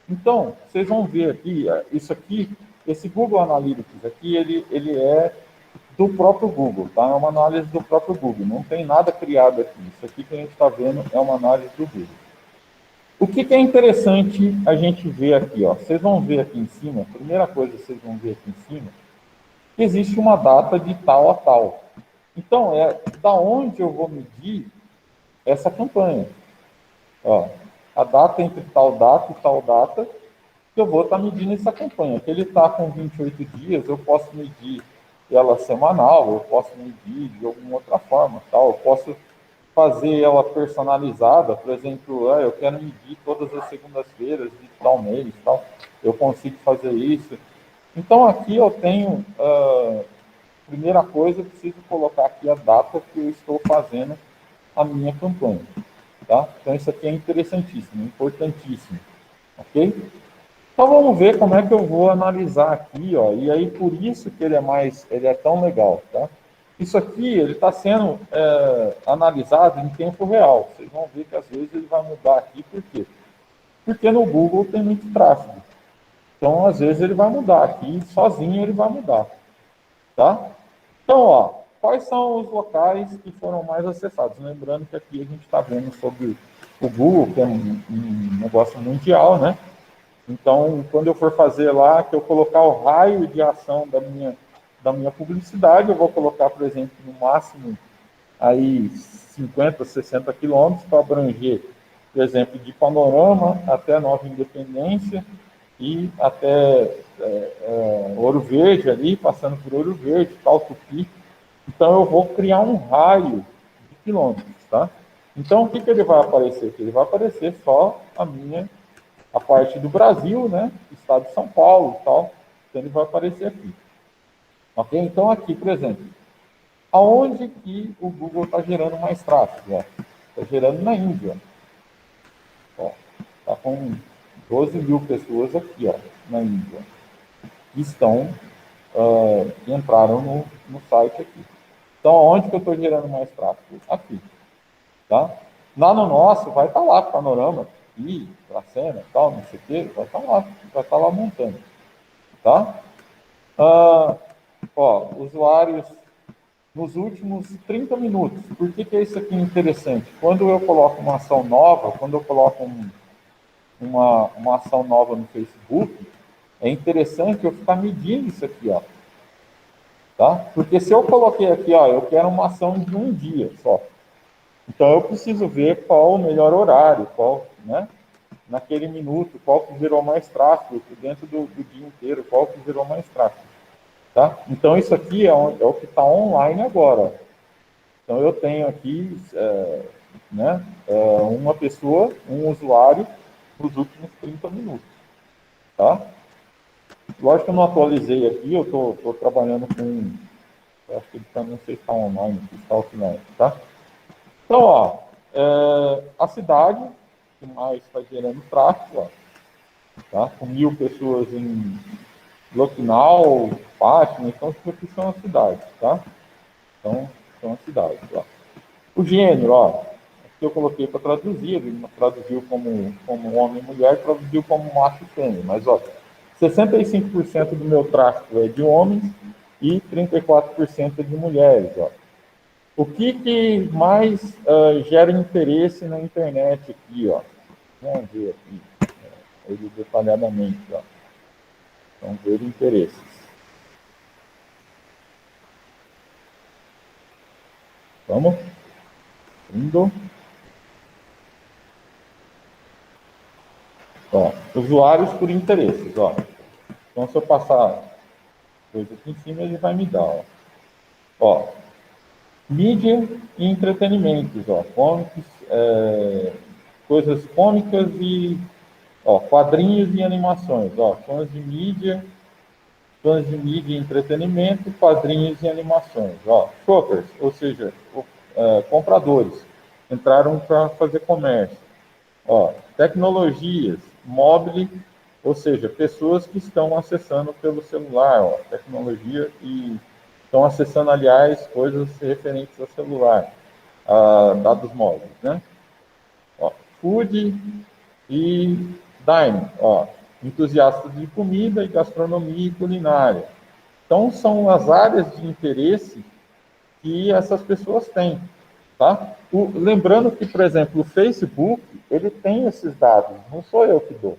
Então, vocês vão ver aqui, isso aqui, esse Google Analytics aqui, ele é do próprio Google, tá? É uma análise do próprio Google, não tem nada criado aqui. Isso aqui que a gente está vendo é uma análise do Google. O que é interessante a gente ver aqui, ó? Vocês vão ver aqui em cima, a primeira coisa que vocês vão ver aqui em cima, que existe uma data de tal a tal. Então, da onde eu vou medir essa campanha. Ó, a data entre tal data e tal data, que eu vou estar medindo essa campanha. Que ele está com 28 dias, eu posso medir ela semanal, eu posso medir de alguma outra forma, tal. Eu posso fazer ela personalizada, por exemplo, eu quero medir todas as segundas-feiras de tal mês, tal. Eu consigo fazer isso. Então, aqui eu tenho, primeira coisa, eu preciso colocar aqui a data que eu estou fazendo a minha campanha, tá? Então, isso aqui é interessantíssimo, importantíssimo, ok? Então, vamos ver como é que eu vou analisar aqui, ó, e aí por isso que ele é tão legal, tá? Isso aqui, ele está sendo analisado em tempo real. Vocês vão ver que às vezes ele vai mudar aqui, por quê? Porque no Google tem muito tráfego. Então, às vezes ele vai mudar aqui, sozinho ele vai mudar, tá? Então, ó, quais são os locais que foram mais acessados? Lembrando que aqui a gente está vendo sobre o Google, que é um negócio mundial, né? Então, quando eu for fazer lá, que eu colocar o raio de ação da minha publicidade, eu vou colocar, por exemplo, no máximo aí 50, 60 quilômetros para abranger, por exemplo, de Panorama até Nova Independência e até Ouro Verde ali, passando por Ouro Verde, tal, Tupi. Então, eu vou criar um raio de quilômetros, tá? Então, o que, que ele vai aparecer? Ele vai aparecer só a parte do Brasil, né? Estado de São Paulo e tal. Então, ele vai aparecer aqui. Ok? Então, aqui, por exemplo, aonde que o Google está gerando mais tráfego? Está gerando na Índia. Está com 12 mil pessoas aqui, ó, na Índia, que que entraram no site aqui. Então, onde que eu estou gerando mais tráfego? Aqui. Tá? Lá no nosso, vai estar lá, Panorama, aqui, Dracena, tal, não sei o quê, vai estar lá montando. Tá? Usuários nos últimos 30 minutos. Por que é isso aqui interessante? Quando eu coloco uma ação nova, quando eu coloco uma ação nova no Facebook, é interessante eu ficar medindo isso aqui, ó. Tá? Porque se eu coloquei aqui, ó, eu quero uma ação de um dia só. Então eu preciso ver qual o melhor horário, qual, né? Naquele minuto, qual que gerou mais tráfego, dentro do dia inteiro, qual que gerou mais tráfego. Tá? Então isso aqui é o que está online agora. Então eu tenho aqui uma pessoa, um usuário, nos últimos 30 minutos. Tá? Lógico que eu não atualizei aqui, eu estou trabalhando com. Eu acho que ele tá, não sei se está online, se está offline, tá? Então, ó, a cidade que mais está gerando tráfego, ó, tá? Com 1.000 pessoas em Lucknow, Fátima, então isso aqui são as cidades, tá? Então, são as cidades, ó. O gênero, ó, aqui eu coloquei para traduzir, ele traduziu como homem e mulher, traduziu como macho e fêmea, mas, ó, 65% do meu tráfego é de homens e 34% é de mulheres, ó. O que mais gera interesse na internet aqui, ó? Vamos ver aqui, ele detalhadamente, ó. Vamos ver interesses. Vamos? Indo. Ó, usuários por interesses, ó. Então, se eu passar coisa aqui em cima, ele vai me dar, ó. Mídia e entretenimentos, ó. Comics, coisas cômicas e, ó, quadrinhos e animações, ó. Fãs de mídia e entretenimento, quadrinhos e animações, ó. Shoppers, ou seja, compradores, entraram para fazer comércio. Ó, tecnologias, mobile, ou seja, pessoas que estão acessando pelo celular, ó, tecnologia e estão acessando, aliás, coisas referentes ao celular, a dados móveis, né? Ó, food e dining, ó, entusiastas de comida e gastronomia e culinária. Então, são as áreas de interesse que essas pessoas têm. Tá? Lembrando que, por exemplo, o Facebook, ele tem esses dados, não sou eu que dou.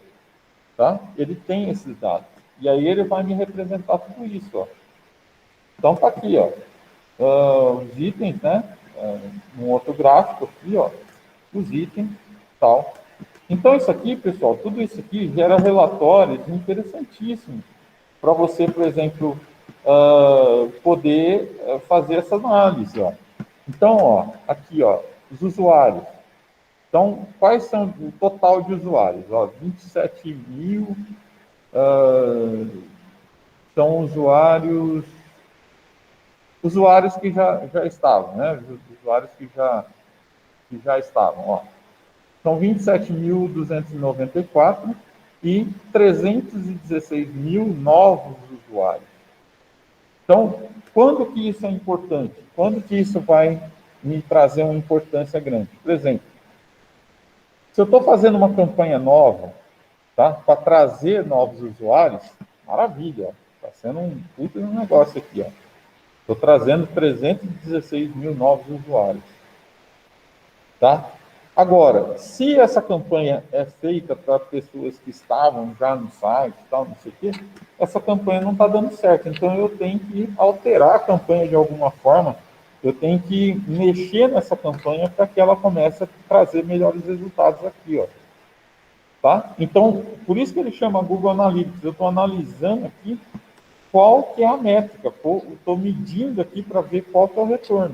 Tá? Ele tem esses dados. E aí ele vai me representar tudo isso. Ó. Então, tá aqui, ó, os itens, né? Um outro gráfico aqui, ó, os itens, tal. Então, isso aqui, pessoal, tudo isso aqui gera relatórios interessantíssimos para você, por exemplo, poder fazer essa análise. Ó. Então, ó, aqui, ó, os usuários. Então, quais são o total de usuários? Ó, 27 mil são usuários que já estavam, né? Usuários que já que já estavam, ó. São 27.294 e 316 mil novos usuários. Então, quando que isso é importante? Quando que isso vai me trazer uma importância grande? Por exemplo, se eu estou fazendo uma campanha nova, tá? Para trazer novos usuários, maravilha, está sendo um puta negócio aqui, ó. Estou trazendo 316 mil novos usuários, tá? Agora, se essa campanha é feita para pessoas que estavam já no site, tal, não sei o quê, essa campanha não está dando certo. Então, eu tenho que alterar a campanha de alguma forma, eu tenho que mexer nessa campanha para que ela comece a trazer melhores resultados aqui, ó. Tá? Então, por isso que ele chama Google Analytics. Eu estou analisando aqui qual que é a métrica, estou medindo aqui para ver qual que é o retorno.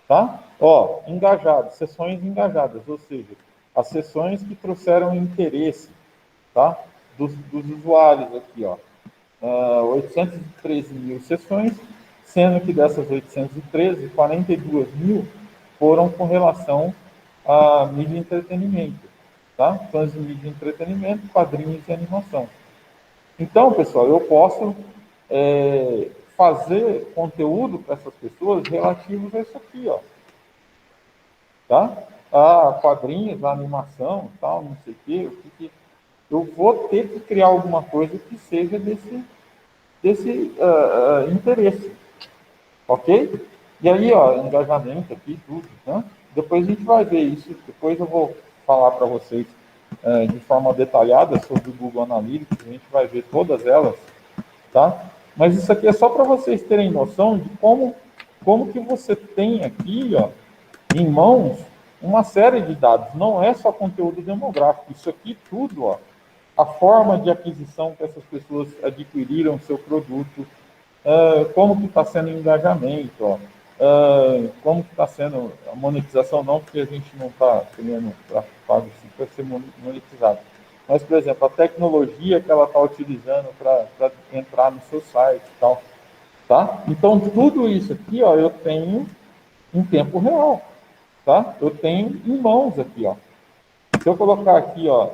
Tá? Ó, engajados, sessões engajadas, ou seja, as sessões que trouxeram interesse, tá? Dos usuários aqui, ó. 813 mil sessões, sendo que dessas 813, 42 mil foram com relação a mídia e entretenimento, tá? Fãs de mídia e entretenimento, quadrinhos e animação. Então, pessoal, eu posso fazer conteúdo para essas pessoas relativos a isso aqui, ó. Tá? A quadrinhos, a animação, tal, não sei o quê. Eu vou ter que criar alguma coisa que seja desse interesse, ok? E aí, ó, engajamento aqui, tudo, né? Depois a gente vai ver isso, depois eu vou falar para vocês de forma detalhada sobre o Google Analytics, a gente vai ver todas elas, tá? Mas isso aqui é só para vocês terem noção de como que você tem aqui, ó, em mãos, uma série de dados, não é só conteúdo demográfico, isso aqui tudo, ó, a forma de aquisição que essas pessoas adquiriram seu produto, como que está sendo o engajamento, ó, como que está sendo a monetização, não porque a gente não está criando tráfego para ser monetizado, mas, por exemplo, a tecnologia que ela está utilizando para entrar no seu site e tal, tá? Então, tudo isso aqui, ó, eu tenho em tempo real, tá? Eu tenho em mãos aqui, ó. Se eu colocar aqui, ó,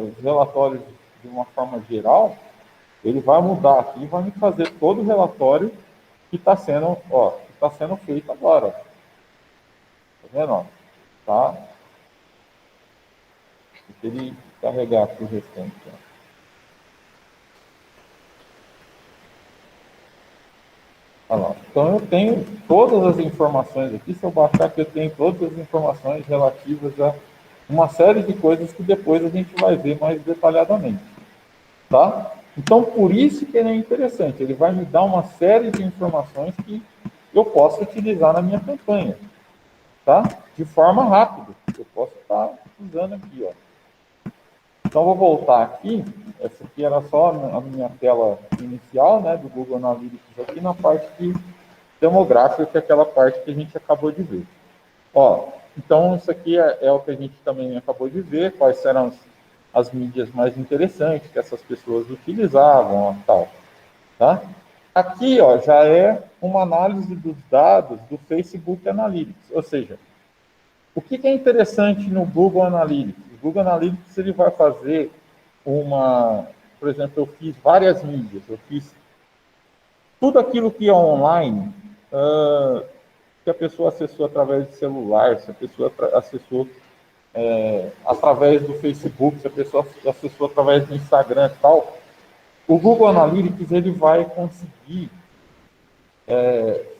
os relatórios de uma forma geral, ele vai mudar aqui e vai me fazer todo o relatório que está sendo, ó, que está sendo feito agora. Tá vendo? Ó? Tá? Deixa ele carregar aqui o restante. Ó. Olha lá. Então eu tenho todas as informações aqui. Se eu baixar aqui, eu tenho todas as informações relativas a uma série de coisas que depois a gente vai ver mais detalhadamente. Tá? Então, por isso que ele é interessante. Ele vai me dar uma série de informações que eu posso utilizar na minha campanha, tá? De forma rápida. Eu posso estar usando aqui, ó. Então, vou voltar aqui. Essa aqui era só a minha tela inicial, né, do Google Analytics aqui na parte de demográfica, que é aquela parte que a gente acabou de ver. Ó, então, isso aqui é o que a gente também acabou de ver, quais eram as mídias mais interessantes que essas pessoas utilizavam, ó, tal, tá? Aqui, ó, já é uma análise dos dados do Facebook Analytics, ou seja, o que é interessante no Google Analytics? O Google Analytics ele vai fazer por exemplo, eu fiz várias mídias, eu fiz tudo aquilo que é online, que a pessoa acessou através de celular, se a pessoa acessou através do Facebook, se a pessoa acessou através do Instagram e tal, o Google Analytics ele vai conseguir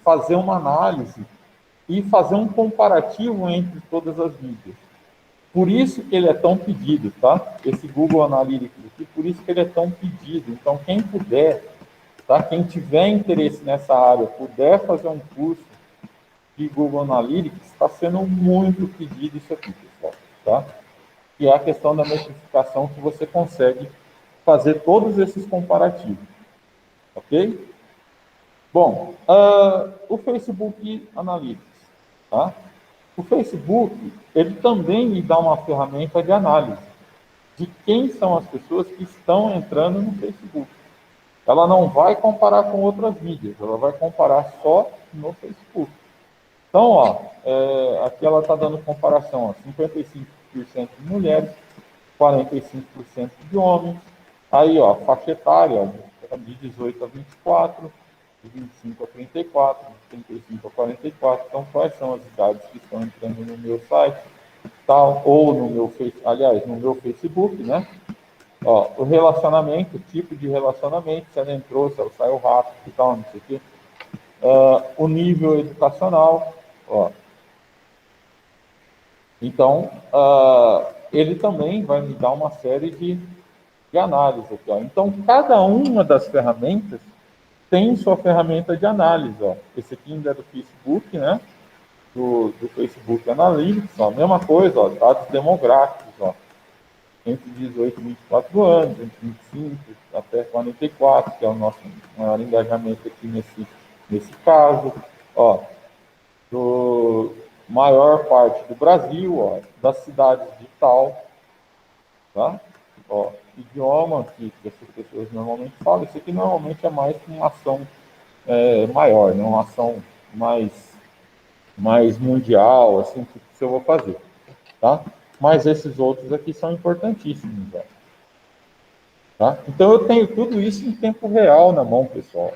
fazer uma análise e fazer um comparativo entre todas as mídias. Por isso que ele é tão pedido, tá? Esse Google Analytics aqui, por isso que ele é tão pedido. Então, quem puder, tá? Quem tiver interesse nessa área, puder fazer um curso de Google Analytics, está sendo muito pedido isso aqui, pessoal, tá? Que é a questão da metrificação que você consegue fazer todos esses comparativos, ok? Bom, o Facebook Analytics, tá? O Facebook, ele também me dá uma ferramenta de análise de quem são as pessoas que estão entrando no Facebook. Ela não vai comparar com outras mídias, ela vai comparar só no Facebook. Então, ó, aqui ela está dando comparação, ó, 55% de mulheres, 45% de homens. Aí, ó, faixa etária, ó, de 18 a 24, de 25 a 34, de 35 a 44. Então, quais são as idades que estão entrando no meu site, tal, ou no meu aliás, no meu Facebook, né? Ó, o relacionamento, o tipo de relacionamento, se ela entrou, se ela saiu rápido e tal, não sei o quê. O nível educacional, ó. Então, ele também vai me dar uma série de análise aqui, ó. Então, cada uma das ferramentas tem sua ferramenta de análise, ó. Esse aqui ainda é do Facebook, né? Do Facebook Analytics, ó. Mesma coisa, ó, dados demográficos, ó. Entre 18 e 24 anos, entre 25 até 44, que é o nosso maior engajamento aqui nesse caso. Ó, do maior parte do Brasil, ó, das cidades de tal, tá? Ó, idioma que essas pessoas normalmente falam, isso aqui normalmente é mais uma ação maior, né? Uma ação mais mundial, assim, que eu vou fazer, tá? Mas esses outros aqui são importantíssimos, ó. Tá? Então, eu tenho tudo isso em tempo real na mão, pessoal.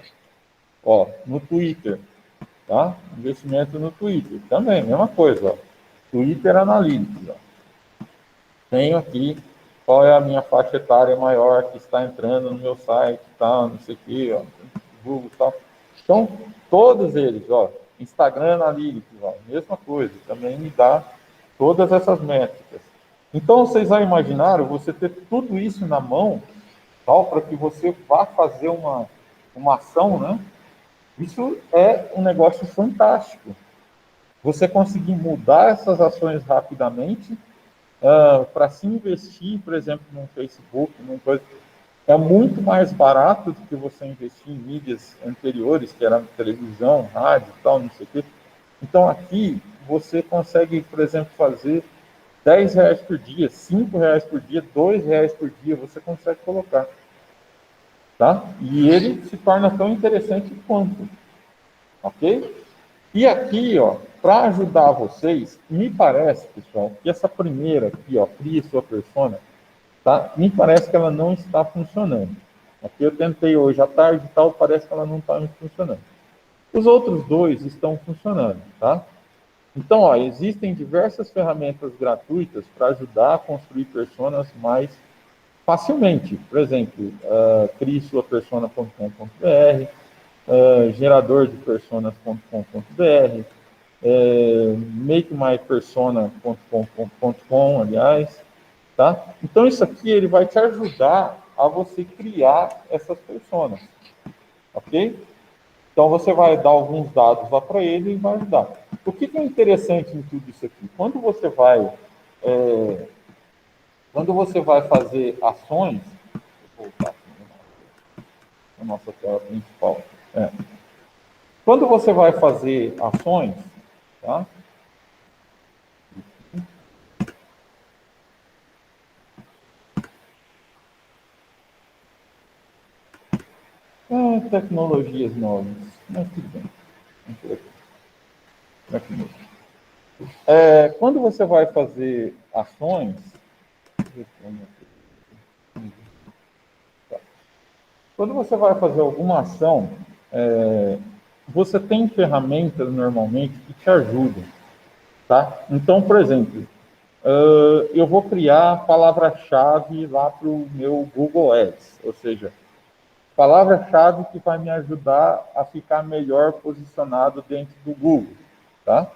Ó, no Twitter, tá? Investimento no Twitter, também, mesma coisa, ó. Twitter Analytics, ó. Tenho aqui qual é a minha faixa etária maior que está entrando no meu site, tá? Não sei o quê, ó, Google e tal. Então, todos eles, ó, Instagram Analytics, ó, mesma coisa, também me dá todas essas métricas. Então, vocês já imaginaram você ter tudo isso na mão, para que você vá fazer uma ação, né? Isso é um negócio fantástico. Você conseguir mudar essas ações rapidamente para se investir, por exemplo, no Facebook, numa coisa, é muito mais barato do que você investir em mídias anteriores, que era televisão, rádio e tal, não sei o quê. Então, aqui, você consegue, por exemplo, fazer R$ 10 por dia, R$ 5 por dia, R$ 2 por dia, você consegue colocar. Tá? E ele se torna tão interessante quanto, ok? E aqui, ó, para ajudar vocês, me parece, pessoal, que essa primeira aqui, ó, crie sua persona, tá? Me parece que ela não está funcionando. Aqui eu tentei hoje à tarde e tal, parece que ela não está funcionando. Os outros dois estão funcionando, tá? Então, ó, existem diversas ferramentas gratuitas para ajudar a construir personas mais facilmente. Por exemplo, crie sua persona.com.br, gerador de personas.com.br, makemypersona.com, aliás, tá? Então, isso aqui ele vai te ajudar a você criar essas personas, ok? Então, você vai dar alguns dados lá para ele e vai ajudar. O que é interessante em tudo isso aqui? Quando você vai fazer ações, vou voltar aqui na nossa tela principal. Quando você vai fazer ações, tá? Tecnologias novas, mas tudo bem. Quando você vai fazer ações, quando você vai fazer alguma ação, você tem ferramentas normalmente que te ajudam, tá? Então, por exemplo, eu vou criar a palavra-chave lá para o meu Google Ads, ou seja, palavra-chave que vai me ajudar a ficar melhor posicionado dentro do Google, tá?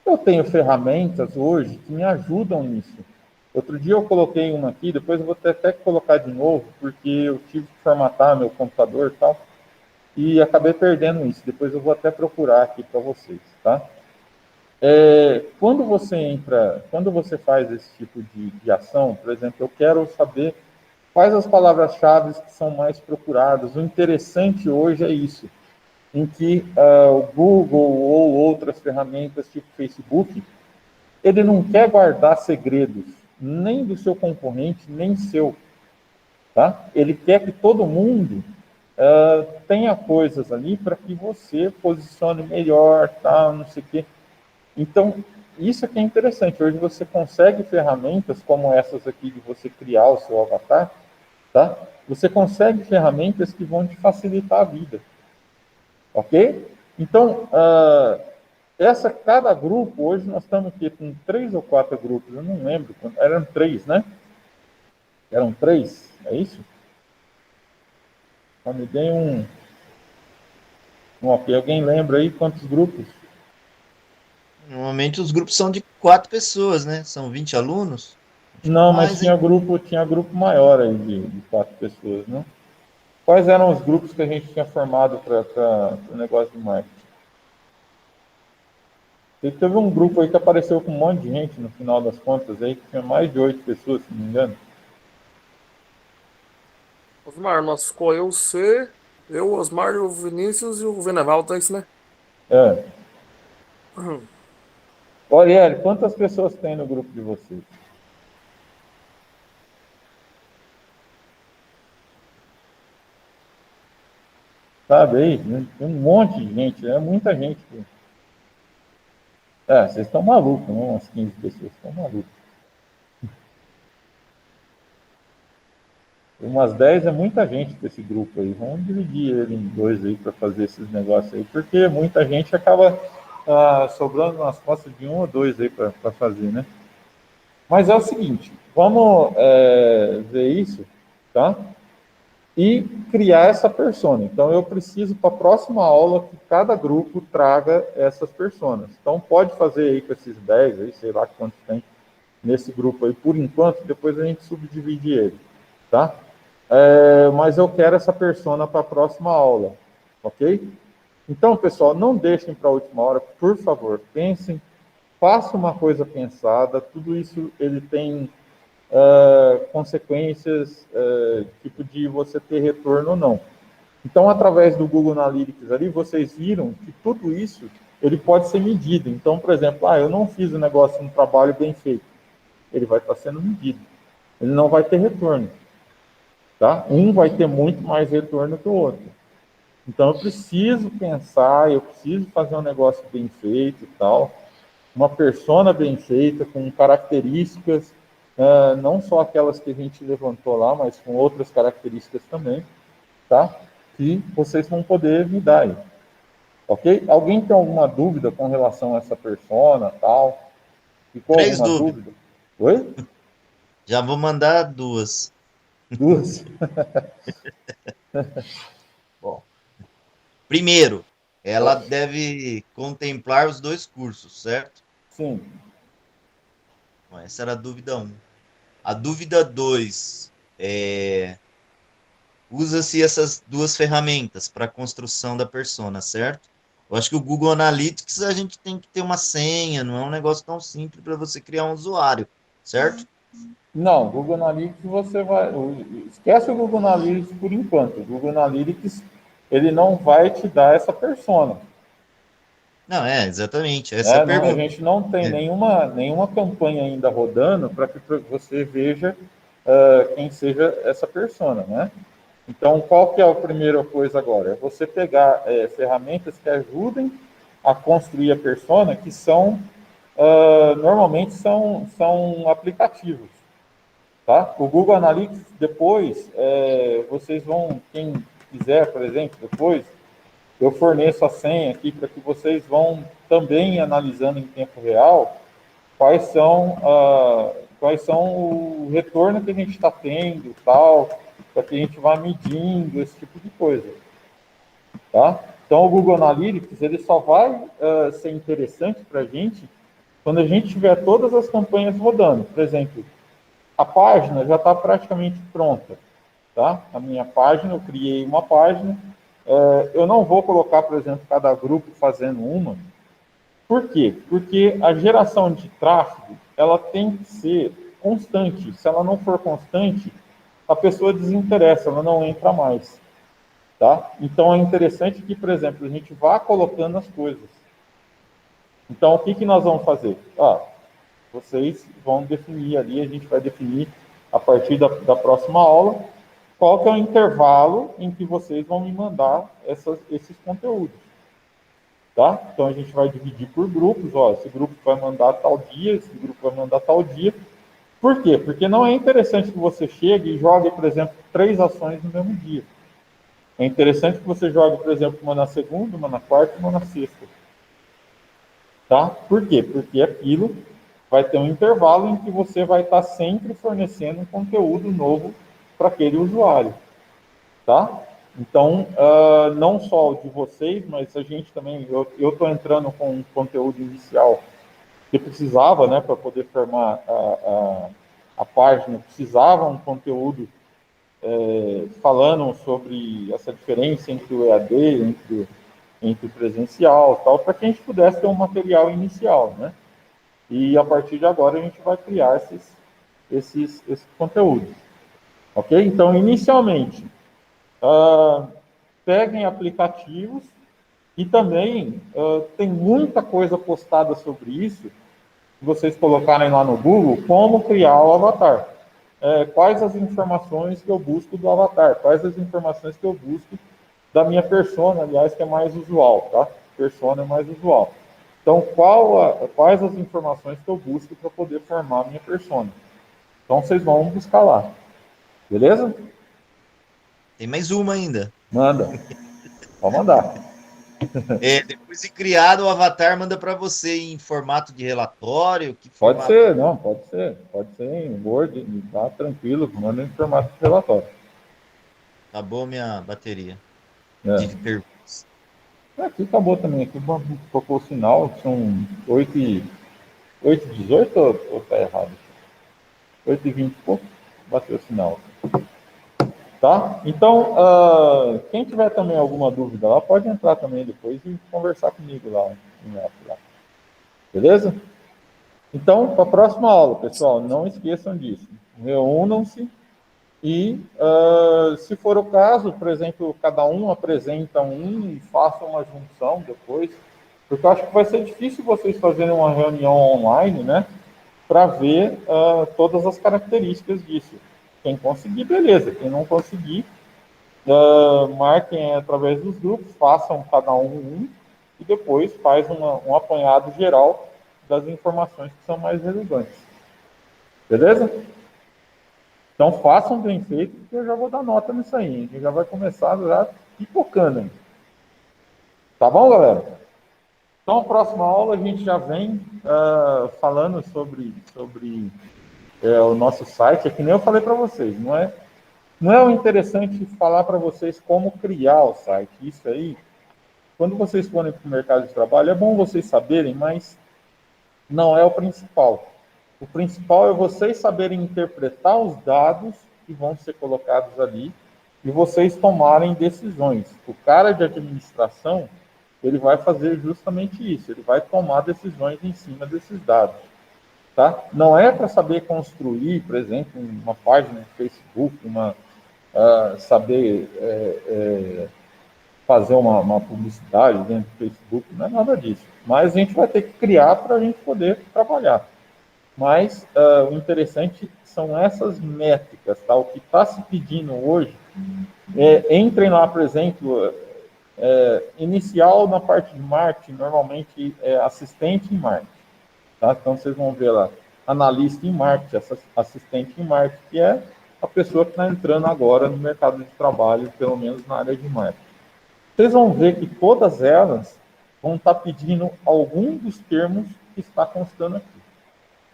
Eu tenho ferramentas hoje que me ajudam nisso. Outro dia eu coloquei uma aqui, depois eu vou até colocar de novo, porque eu tive que formatar meu computador e tal, e acabei perdendo isso. Depois eu vou até procurar aqui para vocês, tá? Quando você faz esse tipo de ação, por exemplo, eu quero saber quais as palavras-chave que são mais procuradas. O interessante hoje é isso, em que o Google ou outras ferramentas tipo Facebook, ele não quer guardar segredos, nem do seu concorrente, nem seu. Tá? Ele quer que todo mundo tenha coisas ali para que você posicione melhor, tá? Não sei o quê. Então, isso aqui é interessante. Hoje você consegue ferramentas como essas aqui de você criar o seu avatar, tá? Você consegue ferramentas que vão te facilitar a vida, ok? Então, cada grupo, hoje nós estamos aqui com 3 ou 4 grupos, eu não lembro, eram 3, né? Eram 3, é isso? Então, me dê um ok. Alguém lembra aí quantos grupos? Normalmente os grupos são de 4 pessoas, né? São 20 alunos. Acho que Não, mas mais, hein? tinha grupo maior aí de 4 pessoas, né? Quais eram os grupos que a gente tinha formado para o negócio de marketing? Teve um grupo aí que apareceu com um monte de gente no final das contas aí, que tinha mais de 8 pessoas, se não me engano. Osmar, nós ficou eu, o Osmar, o Vinícius e o Veneval, tá isso, né? É. Uhum. Olha, quantas pessoas tem no grupo de vocês? Sabe aí? Tem um monte de gente, é muita gente. Vocês estão malucos, né? Umas 15 pessoas estão malucos. Umas 10 é muita gente para esse grupo aí. Vamos dividir ele em 2 aí para fazer esses negócios aí, porque muita gente acaba sobrando nas costas de 1 ou 2 aí para fazer, né? Mas é o seguinte, vamos ver isso, tá? E criar essa persona. Então, eu preciso, para a próxima aula, que cada grupo traga essas personas. Então, pode fazer aí com esses 10 aí, sei lá quantos tem nesse grupo aí, por enquanto, depois a gente subdivide ele, tá? Mas eu quero essa persona para a próxima aula, ok? Então, pessoal, não deixem para a última hora, por favor, pensem, façam uma coisa pensada, tudo isso ele tem consequências, tipo de você ter retorno ou não. Então, através do Google Analytics ali, vocês viram que tudo isso ele pode ser medido. Então, por exemplo, eu não fiz o negócio, um trabalho bem feito. Ele vai estar sendo medido. Ele não vai ter retorno. Tá? Um vai ter muito mais retorno que o outro. Então, eu preciso pensar, eu preciso fazer um negócio bem feito e tal. Uma persona bem feita, com características, não só aquelas que a gente levantou lá, mas com outras características também, tá? Que vocês vão poder me dar aí. Ok? Alguém tem alguma dúvida com relação a essa persona, tal? Ficou 3 alguma dúvidas. dúvida? Oi? Já vou mandar 2. Duas? Bom, primeiro, ela Ó, deve contemplar os 2 cursos, certo? sim. Bom, essa era a dúvida 1. A dúvida 2 é: usa-se essas 2 ferramentas para a construção da persona, certo? Eu acho que o Google Analytics a gente tem que ter uma senha, não é um negócio tão simples para você criar um usuário, certo? Não, Google Analytics você vai. Esquece o Google Analytics por enquanto. O Google Analytics ele não vai te dar essa persona. Não, exatamente, essa é a Né? A pergunta. gente não tem É. nenhuma campanha ainda rodando para que você veja quem seja essa persona, né? Então, qual que é a primeira coisa agora? É você pegar ferramentas que ajudem a construir a persona, que normalmente são aplicativos, tá? O Google Analytics, depois, vocês vão, quem quiser, por exemplo, depois, eu forneço a senha aqui para que vocês vão também analisando em tempo real quais são o retorno que a gente está tendo, tal, para que a gente vá medindo esse tipo de coisa, tá? Então, o Google Analytics ele só vai ser interessante para a gente quando a gente tiver todas as campanhas rodando. Por exemplo, a página já está praticamente pronta, tá? A minha página, eu criei uma página. Eu não vou colocar, por exemplo, cada grupo fazendo uma. Por quê? Porque a geração de tráfego, ela tem que ser constante. Se ela não for constante, a pessoa desinteressa, ela não entra mais, tá? Então, é interessante que, por exemplo, a gente vá colocando as coisas. Então, o que nós vamos fazer? Vocês vão definir ali, a gente vai definir a partir da próxima aula, qual que é o intervalo em que vocês vão me mandar esses conteúdos. tá? Então a gente vai dividir por grupos, ó, esse grupo vai mandar tal dia, esse grupo vai mandar tal dia. Por quê? Porque não é interessante que você chegue e jogue, por exemplo, 3 ações no mesmo dia. É interessante que você jogue, por exemplo, uma na segunda, uma na quarta e uma na sexta. Tá? Por quê? Porque aquilo vai ter um intervalo em que você vai estar sempre fornecendo um conteúdo novo para aquele usuário. Tá? Então, não só o de vocês, mas a gente também, eu estou entrando com um conteúdo inicial que precisava, né, para poder formar a página, precisava um conteúdo falando sobre essa diferença entre o EAD, entre o presencial, tal, para que a gente pudesse ter um material inicial, né? E a partir de agora a gente vai criar esses conteúdos, ok? Então, inicialmente, peguem aplicativos e também tem muita coisa postada sobre isso. Se vocês colocarem lá no Google, como criar o avatar. Quais as informações que eu busco do avatar, quais as informações que eu busco da minha persona, aliás, que é mais usual, tá? Persona é mais usual. Então, quais as informações que eu busco para poder formar a minha persona? Então, vocês vão buscar lá. Beleza? Tem mais uma ainda. Manda. Pode mandar. Depois de criado, o avatar manda para você em formato de relatório. Que Pode formato? ser, não, pode ser. Pode ser em Word, tá tranquilo, manda em formato de relatório. Acabou minha bateria de É. perguntas. Aqui acabou também, aqui tocou o sinal, são 8h18 ou tá errado? 8h20 e pouco, bateu o sinal. Tá? Então, quem tiver também alguma dúvida lá, pode entrar também depois e conversar comigo lá, lá. Beleza? Então, para a próxima aula, pessoal, não esqueçam disso. Reúnam-se e, se for o caso, por exemplo, cada um apresenta um e faça uma junção depois, porque eu acho que vai ser difícil vocês fazerem uma reunião online, né, para ver todas as características disso. Quem conseguir, beleza. Quem não conseguir, marquem através dos grupos, façam cada um e depois faz um apanhado geral das informações que são mais relevantes. Beleza? Então façam bem feito, que eu já vou dar nota nisso aí. A gente já vai começar já pipocando. Hein? Tá bom, galera? Então, a próxima aula a gente já vem falando sobre o nosso site. É que nem eu falei para vocês, não é o interessante falar para vocês como criar o site. Isso aí, quando vocês forem para o mercado de trabalho, é bom vocês saberem, mas não é o principal. O principal é vocês saberem interpretar os dados que vão ser colocados ali e vocês tomarem decisões. O cara de administração, ele vai fazer justamente isso, ele vai tomar decisões em cima desses dados. Tá? Não é para saber construir, por exemplo, uma página no Facebook, saber fazer uma publicidade dentro do Facebook, não é nada disso. Mas a gente vai ter que criar para a gente poder trabalhar. Mas o interessante são essas métricas, tá? O que está se pedindo hoje, entrem lá, por exemplo, inicial na parte de marketing, normalmente é assistente em marketing, tá? Então vocês vão ver lá, analista em marketing, assistente em marketing, que é a pessoa que está entrando agora no mercado de trabalho, pelo menos na área de marketing. Vocês vão ver que todas elas vão estar pedindo algum dos termos que está constando aqui.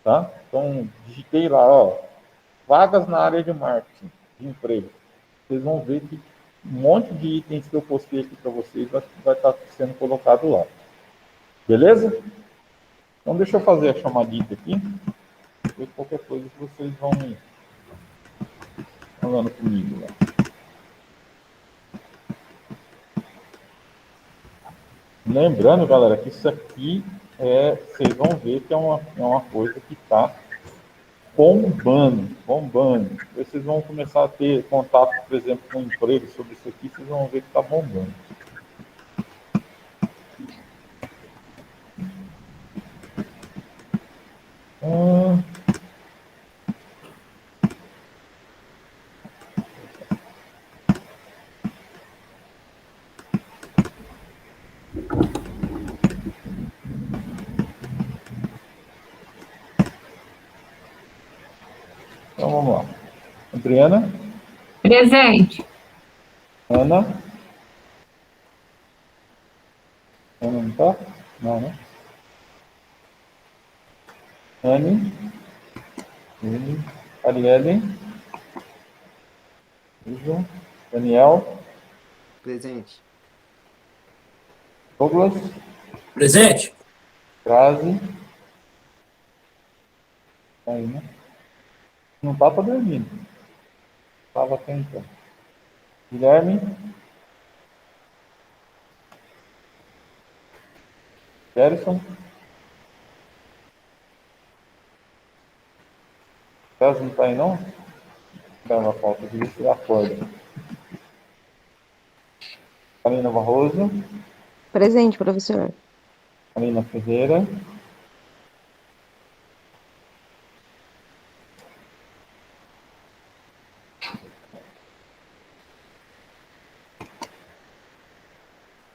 Tá? Então, digitei lá, ó, vagas na área de marketing, de emprego. Vocês vão ver que um monte de itens que eu postei aqui para vocês vai estar sendo colocado lá. Beleza? Então, deixa eu fazer a chamadita aqui. Depois, qualquer coisa que vocês vão me falando comigo lá. Lembrando, galera, que isso aqui vocês vão ver que é uma coisa que está bombando, bombando. Vocês vão começar a ter contato, por exemplo, com emprego sobre isso aqui, vocês vão ver que está bombando. vamos lá. Adriana, Presente. Ana. Ana não tá? Não, né? Anne, Arielle, Ivo, Daniel, Presente. Douglas, Presente. Grazi. Tá aí, né? Não tá dormindo. Estava tentando. Guilherme. Gerson. César não tá aí, não? Dá uma falta de ver a corda. Karina Barroso. Presente, professor. Karina Ferreira.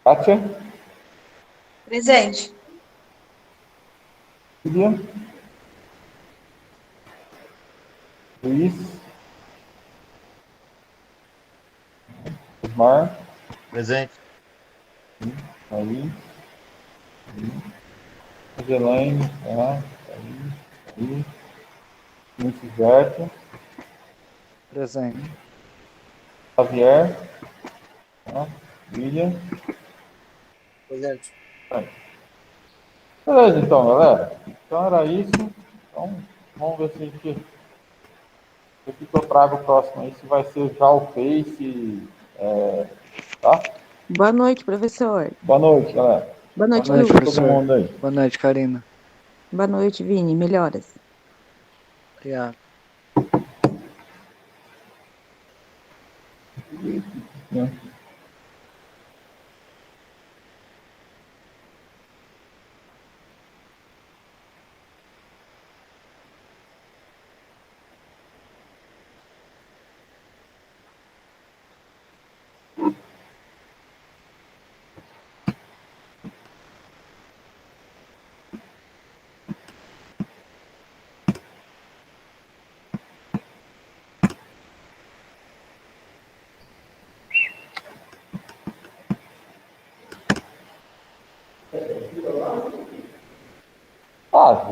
Kátia. Presente. Lídia. Luiz. Osmar. Presente. Aí. Angelaine. Tá. Aí. Vinícius Berto. Presente. Javier. Tá. William. Presente. Beleza, então, galera. Então era isso. Então, vamos ver se a gente. O que eu trago o próximo aí, se vai ser já o Face. Tá? Boa noite, professor. Boa noite, galera. Boa noite, Boa noite, Lu. Todo professor. mundo aí. Boa noite, Karina. Boa noite, Vini. Melhoras. Obrigado. Né?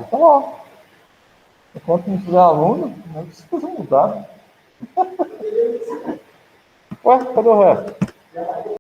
Fica lá. Enquanto não tiver aluno, não precisa mudar. Ué, cadê o resto?